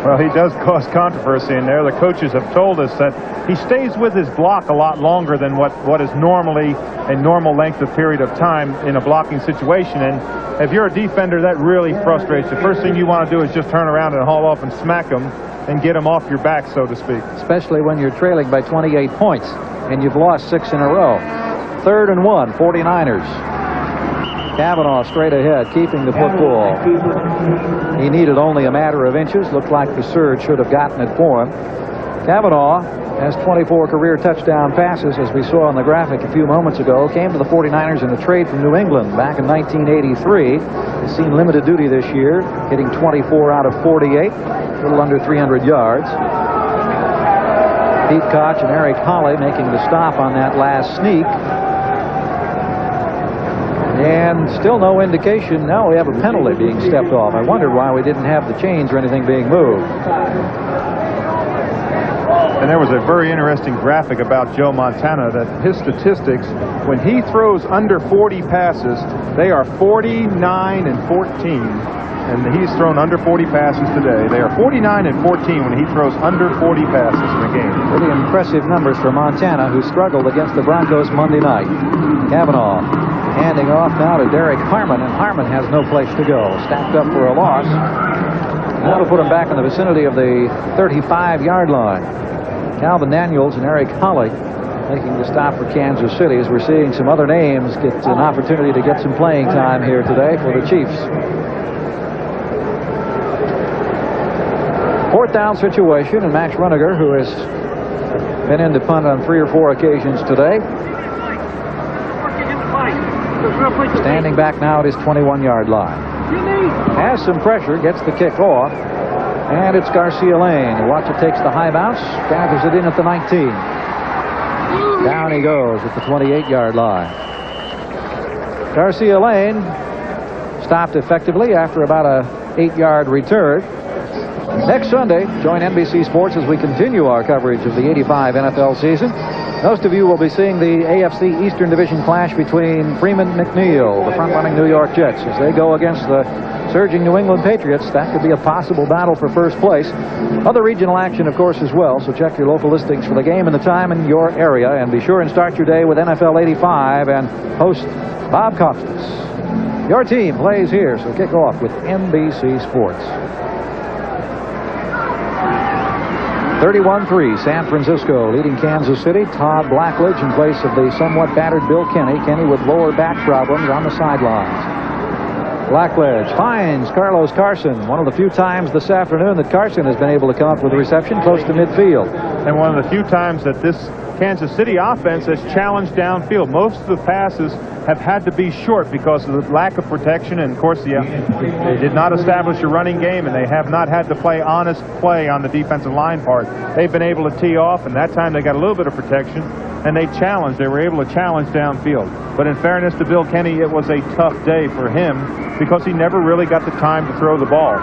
Well, he does cause controversy in there. The coaches have told us that he stays with his block a lot longer than what is normally a normal length of period of time in a blocking situation. And if you're a defender, that really frustrates you. First thing you want to do is just turn around and haul off and smack them and get them off your back, so to speak. Especially when you're trailing by 28 points and you've lost 6 in a row. 3rd and 1, 49ers. Cavanaugh straight ahead, keeping the football. He needed only a matter of inches. Looked like the surge should have gotten it for him. Kavanaugh has 24 career touchdown passes, as we saw on the graphic a few moments ago. Came to the 49ers in a trade from New England back in 1983. He's seen limited duty this year, hitting 24 out of 48, a little under 300 yards. Pete Koch and Eric Holley making the stop on that last sneak. And still no indication. Now we have a penalty being stepped off. I wondered why we didn't have the chains or anything being moved. And there was a very interesting graphic about Joe Montana, that his statistics, when he throws under 40 passes, they are 49 and 14. And he's thrown under 40 passes today. They are 49 and 14 when he throws under 40 passes in a game. Pretty impressive numbers for Montana, who struggled against the Broncos Monday night. Kavanaugh handing off now to Derek Harmon, and Harmon has no place to go. Stacked up for a loss. That'll put him back in the vicinity of the 35-yard line. Calvin Daniels and Eric Holley making the stop for Kansas City, as we're seeing some other names get an opportunity to get some playing time here today for the Chiefs. Fourth down situation, and Max Runniger, who has been in to punt on 3 or 4 occasions today, standing back now at his 21-yard line. Has some pressure, gets the kick off, and it's Garcia Lane. Watcher takes the high bounce, gathers it in at the 19. Down he goes at the 28-yard line. Garcia Lane stopped effectively after about a 8-yard return. Next Sunday, join NBC Sports as we continue our coverage of the '85 NFL season. Most of you will be seeing the AFC Eastern Division clash between Freeman and McNeil, the front-running New York Jets, as they go against the surging New England Patriots. That could be a possible battle for first place. Other regional action, of course, as well, so check your local listings for the game and the time in your area, and be sure and start your day with NFL 85 and host Bob Costas. Your team plays here, so kick off with NBC Sports. 31-3, San Francisco leading Kansas City. Todd Blackledge in place of the somewhat battered Bill Kenney. Kenney with lower back problems on the sidelines. Blackledge finds Carlos Carson. One of the few times this afternoon that Carson has been able to come up with a reception close to midfield. And one of the few times that this Kansas City offense has challenged downfield. Most of the passes have had to be short because of the lack of protection, and of course they did not establish a running game, and they have not had to play honest play on the defensive line part. They've been able to tee off, and that time they got a little bit of protection, and they were able to challenge downfield. But in fairness to Bill Kenney, it was a tough day for him because he never really got the time to throw the ball.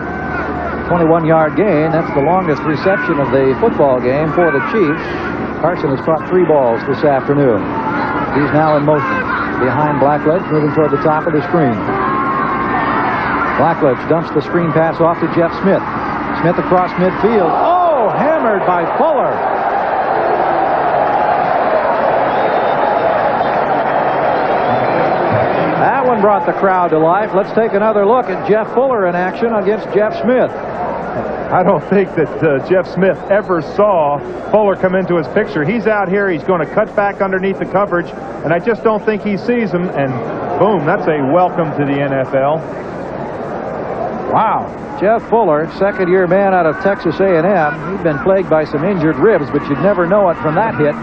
21-yard gain. That's the longest reception of the football game for the Chiefs. Carson has caught 3 balls this afternoon. He's now in motion behind Blackledge, moving toward the top of the screen. Blackledge dumps the screen pass off to Jeff Smith. Smith across midfield. Oh, hammered by Fuller. That one brought the crowd to life. Let's take another look at Jeff Fuller in action against Jeff Smith. I don't think that Jeff Smith ever saw Fuller come into his picture. He's out here. He's going to cut back underneath the coverage, and I just don't think he sees him. And boom, that's a welcome to the NFL. Wow. Jeff Fuller, second-year man out of Texas A&M. He'd been plagued by some injured ribs, but you'd never know it from that hit.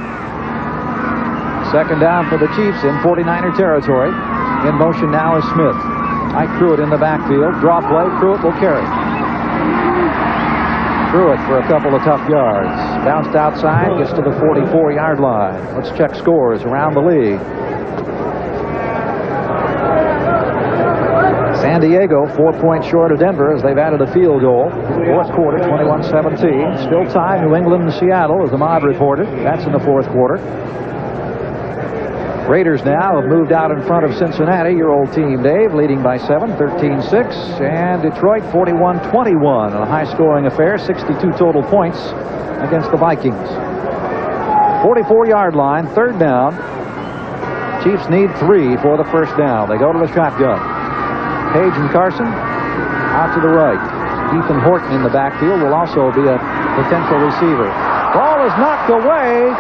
Second down for the Chiefs in 49er territory. In motion now is Smith. Mike Pruitt in the backfield. Draw play. Pruitt will carry. Pruitt for a couple of tough yards. Bounced outside, gets to the 44-yard line. Let's check scores around the league. San Diego 4 points short of Denver as they've added a field goal. Fourth quarter, 21-17. Still tied New England and Seattle, as Ahmad reported. That's in the fourth quarter. Raiders now have moved out in front of Cincinnati, your old team, Dave, leading by 7, 13-6. And Detroit 41-21, a high-scoring affair, 62 total points against the Vikings. 44-yard line, third down. Chiefs need 3 for the first down. They go to the shotgun. Page and Carson out to the right. Ethan Horton in the backfield will also be a potential receiver. Ball is knocked away.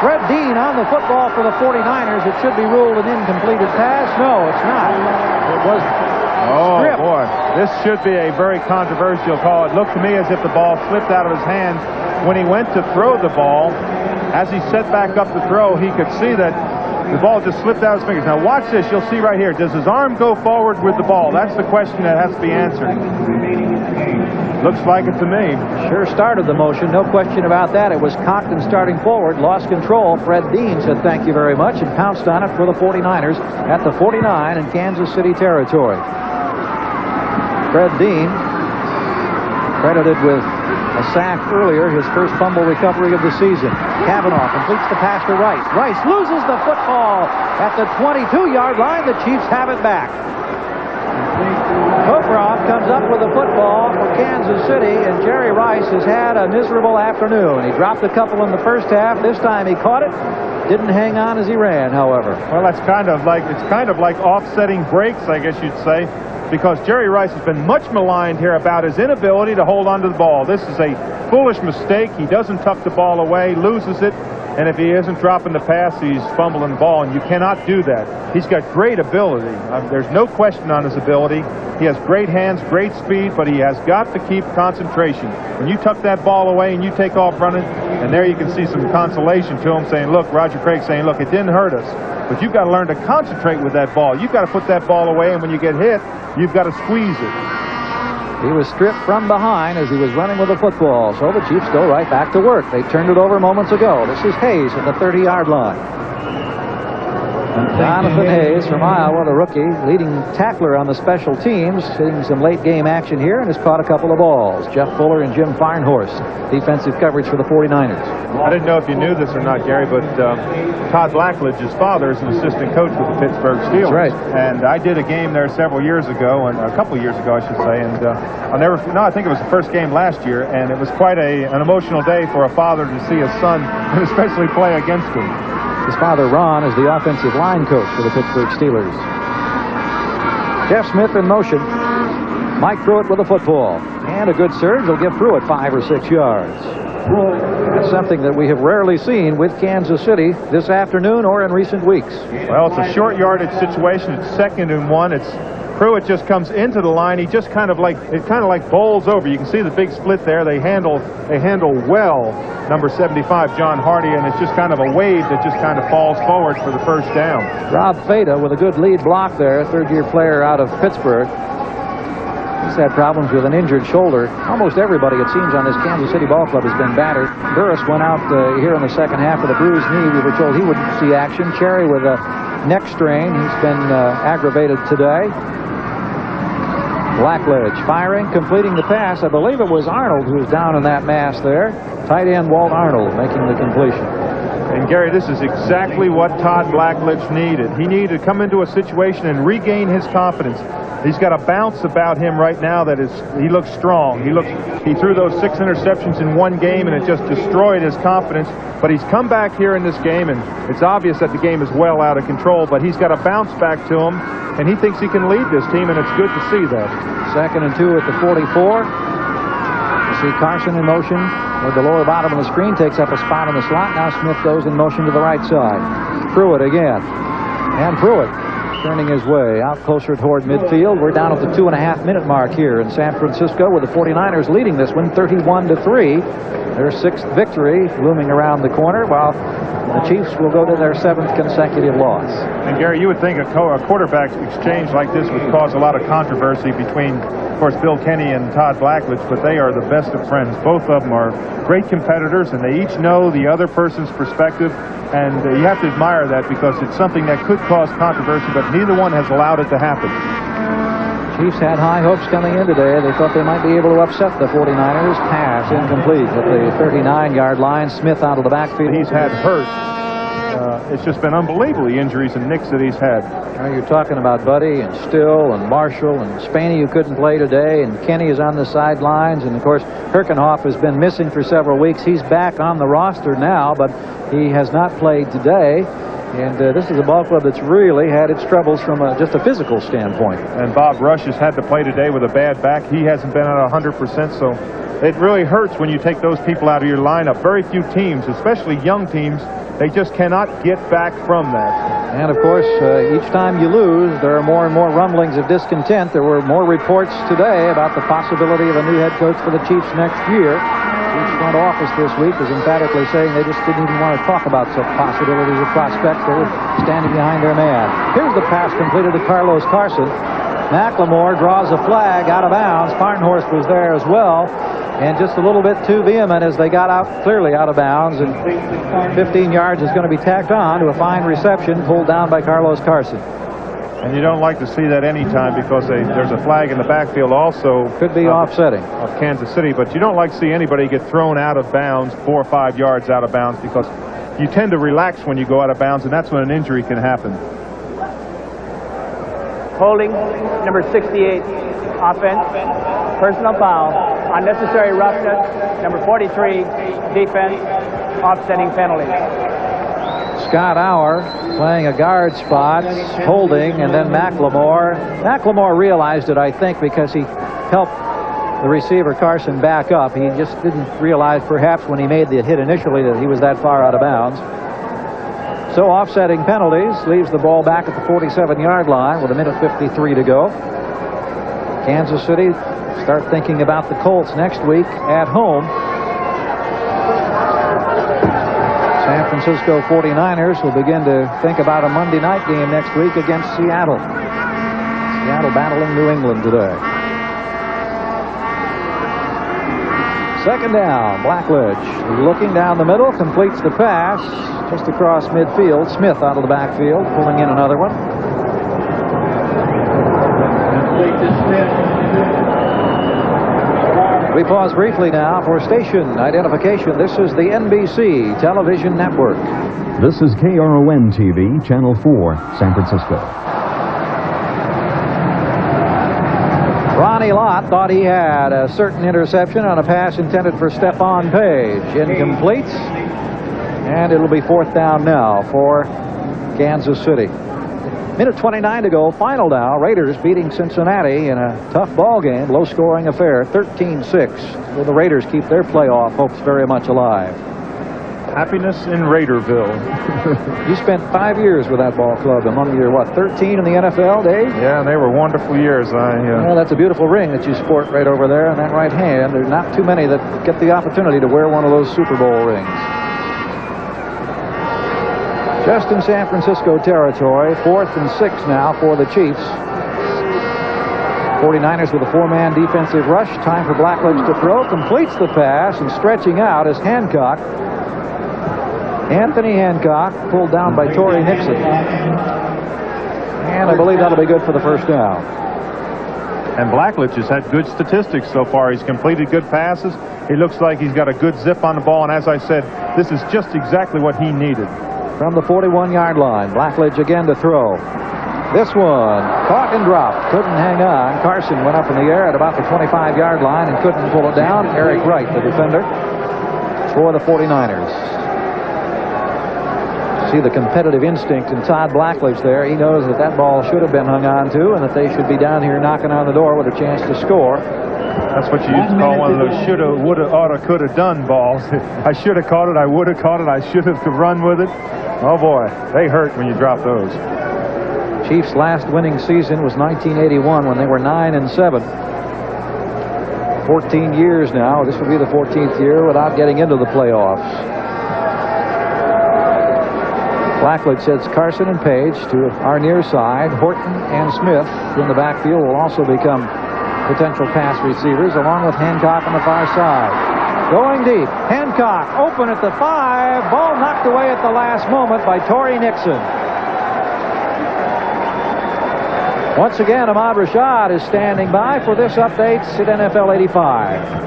Fred Dean on the football for the 49ers. It should be ruled an incompleted pass. No, it's not. It was stripped. Oh, boy. This should be a very controversial call. It looked to me as if the ball slipped out of his hand. When he went to throw the ball, as he set back up to throw, he could see that the ball just slipped out of his fingers. Now watch this. You'll see right here. Does his arm go forward with the ball? That's the question that has to be answered. Looks like it to me. Sure started the motion. No question about that. It was cocked and starting forward. Lost control. Fred Dean said thank you very much and pounced on it for the 49ers at the 49 in Kansas City territory. Fred Dean, credited with a sack earlier, his first fumble recovery of the season. Cavanaugh completes the pass to Rice. Rice loses the football at the 22-yard line. The Chiefs have it back. Poproff comes up with the football for Kansas City, and Jerry Rice has had a miserable afternoon. He dropped a couple in the first half. This time he caught it. Didn't hang on as he ran, however. Well, it's kind of like offsetting breaks, I guess you'd say, because Jerry Rice has been much maligned here about his inability to hold on to the ball. This is a foolish mistake. He doesn't tuck the ball away, loses it, and if he isn't dropping the pass, he's fumbling the ball, and you cannot do that. He's got great ability. There's no question on his ability. He has great hands, great speed, but he has got to keep concentration. When you tuck that ball away and you take off running, and there you can see some consolation to him saying, look, Roger Craig saying, look, it didn't hurt us, but you've got to learn to concentrate with that ball. You've got to put that ball away, and when you get hit, you've got to squeeze it. He was stripped from behind as he was running with the football, so the Chiefs go right back to work. They turned it over moments ago. This is Hayes at the 30-yard line. Jonathan Hayes from Iowa, the rookie, leading tackler on the special teams, seeing some late-game action here, and has caught a couple of balls. Jeff Fuller and Jim Farnhorst, defensive coverage for the 49ers. I didn't know if you knew this or not, Gary, but Todd Blackledge's father is an assistant coach with the Pittsburgh Steelers. That's right. And I did a game there several years ago, and a couple of years ago, I should say, and I think it was the first game last year, and it was quite an emotional day for a father to see his son, and especially play against him. His father, Ron, is the offensive line coach for the Pittsburgh Steelers. Jeff Smith in motion. Mike Pruitt with the football. And a good surge will give Pruitt 5 or 6 yards. That's something that we have rarely seen with Kansas City this afternoon or in recent weeks. Well, it's a short yardage situation. It's 2nd and 1. Pruitt just comes into the line. He just kind of like bowls over. You can see the big split there. They handle well number 75, John Hardy, and it's just kind of a wave that just kind of falls forward for the first down. Rob Fada with a good lead block there, third-year player out of Pittsburgh. He's had problems with an injured shoulder. Almost everybody, it seems, on this Kansas City ball club has been battered. Burris went out here in the second half with a bruised knee. We were told he wouldn't see action. Cherry with a neck strain. He's been aggravated today. Blackledge firing, completing the pass. I believe it was Arnold who was down in that mass there. Tight end Walt Arnold making the completion. And Gary, this is exactly what Todd Blackledge needed. He needed to come into a situation and regain his confidence. He's got a bounce about him right now that he looks strong. He threw those 6 interceptions in one game, and it just destroyed his confidence. But he's come back here in this game, and it's obvious that the game is well out of control, but he's got a bounce back to him, and he thinks he can lead this team, and it's good to see that. 2nd and 2 at the 44. You see Carson in motion with the lower bottom of the screen, takes up a spot in the slot. Now Smith goes in motion to the right side. Pruitt again. And Pruitt turning his way out closer toward midfield. We're down at the 2.5-minute mark here in San Francisco with the 49ers leading this one 31-3. Their 6th victory looming around the corner, while the Chiefs will go to their 7th consecutive loss. And Gary, you would think a quarterback exchange like this would cause a lot of controversy between, of course, Bill Kenney and Todd Blackledge, but they are the best of friends. Both of them are great competitors, and they each know the other person's perspective, and you have to admire that because it's something that could cause controversy, but neither one has allowed it to happen. Chiefs had high hopes coming in today. They thought they might be able to upset the 49ers. Pass incomplete at the 39-yard line. Smith out of the backfield. He's had hurt. It's just been unbelievable, the injuries and nicks that he's had. Now you're talking about Buddy and Still and Marshall and Spaney, who couldn't play today, and Kenney is on the sidelines, and of course Herkenhoff has been missing for several weeks. He's back on the roster now, but he has not played today. And this is a ball club that's really had its troubles from just a physical standpoint. And Bob Rush has had to play today with a bad back. He hasn't been at 100%, so it really hurts when you take those people out of your lineup. Very few teams, especially young teams, they just cannot get back from that. And, of course, each time you lose, there are more and more rumblings of discontent. There were more reports today about the possibility of a new head coach for the Chiefs next year. Each front office this week was emphatically saying they just didn't even want to talk about such possibilities or prospects. They were standing behind their man. Here's the pass completed to Carlos Carson. McLemore draws a flag out of bounds. Farnhorst was there as well. And just a little bit too vehement as they got out, clearly out of bounds. And 15 yards is going to be tacked on to a fine reception pulled down by Carlos Carson. And you don't like to see that anytime because there's a flag in the backfield also. Could be offsetting. Of Kansas City, but you don't like to see anybody get thrown out of bounds 4 or 5 yards out of bounds because you tend to relax when you go out of bounds, and that's when an injury can happen. Holding, number 68, offense, personal foul, unnecessary roughness, number 43, defense, offsetting penalty. Scott Auer playing a guard spot, holding, and then McLemore. McLemore realized it, I think, because he helped the receiver Carson back up. He just didn't realize, perhaps, when he made the hit initially that he was that far out of bounds. So offsetting penalties leaves the ball back at the 47-yard line with 1:53 to go. Kansas City start thinking about the Colts next week at home. San Francisco 49ers will begin to think about a Monday night game next week against Seattle. Seattle battling New England today. Second down, Blackledge looking down the middle, completes the pass just across midfield. Smith out of the backfield, pulling in another one. We pause briefly now for station identification. This is the NBC television network. This is KRON-TV, Channel 4, San Francisco. Ronnie Lott thought he had a certain interception on a pass intended for Stephon Page. Incomplete. And it'll be fourth down now for Kansas City. 1:29 to go. Final now. Raiders beating Cincinnati in a tough ball game. Low-scoring affair. 13-6. Will the Raiders keep their playoff hopes very much alive? Happiness in Raiderville. You spent 5 years with that ball club among your, what, 13 in the NFL, Dave? Yeah, they were wonderful years. Well, that's a beautiful ring that you sport right over there on that right hand. There's not too many that get the opportunity to wear one of those Super Bowl rings. Just in San Francisco territory, 4th and 6 now for the Chiefs. 49ers with a 4-man defensive rush. Time for Blackledge to throw. Completes the pass, and stretching out is Hancock. Anthony Hancock pulled down by Torrey Nixon. And I believe that'll be good for the first down. And Blackledge has had good statistics so far. He's completed good passes. He looks like he's got a good zip on the ball. And as I said, this is just exactly what he needed. From the 41-yard line, Blackledge again to throw. This one caught and dropped. Couldn't hang on. Carson went up in the air at about the 25-yard line and couldn't pull it down. Eric Wright, the defender, for the 49ers. See the competitive instinct in Todd Blackledge there. He knows that that ball should have been hung on to and that they should be down here knocking on the door with a chance to score. That's what you used to call one of those shoulda, woulda, oughta, coulda done balls. I should have caught it. I would have caught it. I should have run with it. Oh, boy, they hurt when you drop those. Chiefs' last winning season was 1981 when they were 9-7. 14 years now. This will be the 14th year without getting into the playoffs. Blackledge sets Carson and Page to our near side. Horton and Smith in the backfield will also become potential pass receivers, along with Hancock on the far side. Going deep. Hancock open at the 5. Ball knocked away at the last moment by Torrey Nixon. Once again, Ahmad Rashad is standing by for this update at NFL 85.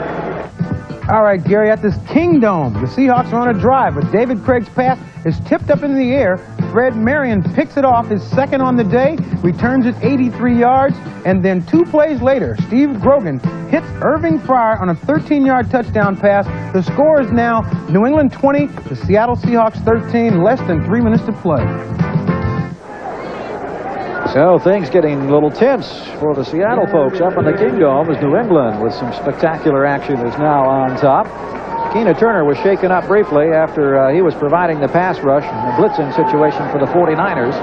All right, Gary, at this Kingdome, the Seahawks are on a drive, but David Craig's pass is tipped up in the air. Fred Marion picks it off, his second on the day, returns it 83 yards, and then 2 plays later, Steve Grogan hits Irving Fryer on a 13-yard touchdown pass. The score is now New England 20, the Seattle Seahawks 13, less than 3 minutes to play. So things getting a little tense for the Seattle folks up in the Kingdome as New England with some spectacular action is now on top. Keena Turner was shaken up briefly after he was providing the pass rush in a blitzing situation for the 49ers.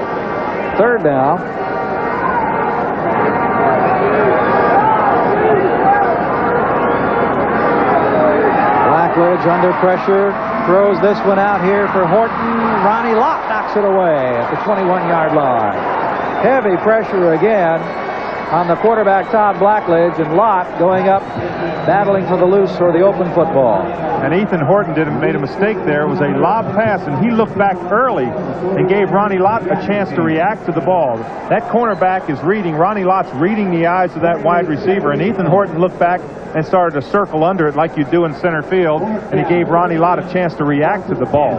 Third down. Blackledge under pressure. Throws this one out here for Horton. Ronnie Lott knocks it away at the 21-yard line. Heavy pressure again on the quarterback, Todd Blackledge, and Lott going up, battling for the loose or the open football. And Ethan Horton made a mistake there. It was a lob pass, and he looked back early and gave Ronnie Lott a chance to react to the ball. That cornerback is reading. Ronnie Lott's reading the eyes of that wide receiver, and Ethan Horton looked back and started to circle under it like you do in center field, and he gave Ronnie Lott a chance to react to the ball.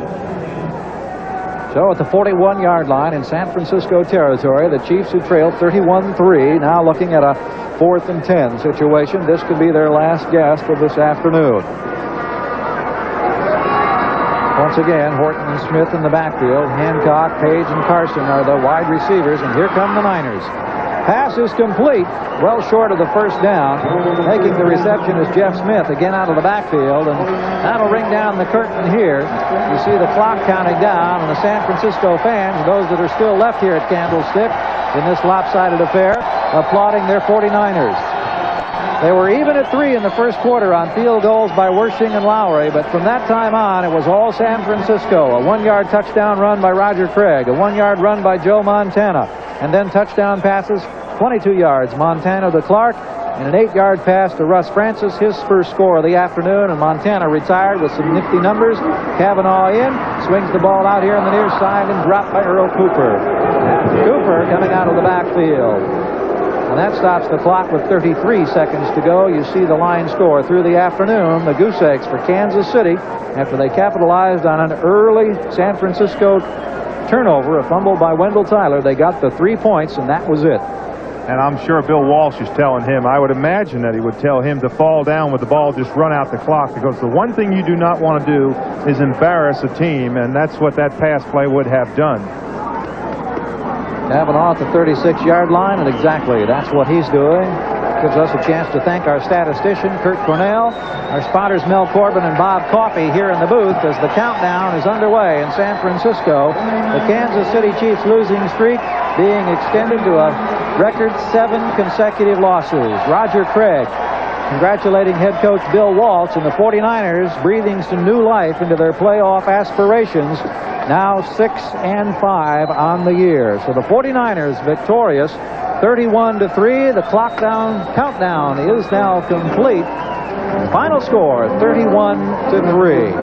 So at the 41-yard line in San Francisco territory, the Chiefs, who trailed 31-3, now looking at a 4th and 10 situation. This could be their last gasp of this afternoon. Once again, Horton and Smith in the backfield. Hancock, Page, and Carson are the wide receivers, and here come the Niners. Pass is complete, well short of the first down. Making the reception is Jeff Smith again out of the backfield, and that'll ring down the curtain here. You see the clock counting down, and the San Francisco fans, those that are still left here at Candlestick in this lopsided affair, applauding their 49ers. They were even at 3 in the first quarter on field goals by Wersching and Lowry, but from that time on, it was all San Francisco. A 1-yard touchdown run by Roger Craig, a 1-yard run by Joe Montana, and then touchdown passes, 22 yards, Montana to Clark, and an 8-yard pass to Russ Francis, his first score of the afternoon, and Montana retired with some nifty numbers. Cavanaugh in, swings the ball out here on the near side, and dropped by Earl Cooper. Cooper coming out of the backfield. And that stops the clock with 33 seconds to go. You see the line score through the afternoon. The Goose Eggs for Kansas City, after they capitalized on an early San Francisco turnover, a fumble by Wendell Tyler. They got the 3 points, and that was it. And I'm sure Bill Walsh is telling him, I would imagine that he would tell him to fall down with the ball, just run out the clock, because the one thing you do not want to do is embarrass a team, and that's what that pass play would have done. Cavanaugh at the 36-yard line, and exactly that's what he's doing. Gives us a chance to thank our statistician, Kurt Cornell, our spotters, Mel Corbin and Bob Coffey, here in the booth as the countdown is underway in San Francisco. The Kansas City Chiefs losing streak being extended to a record 7 consecutive losses. Roger Craig congratulating head coach Bill Walsh, and the 49ers breathing some new life into their playoff aspirations. Now 6-5 on the year. So the 49ers victorious 31-3. The countdown is now complete. Final score 31-3.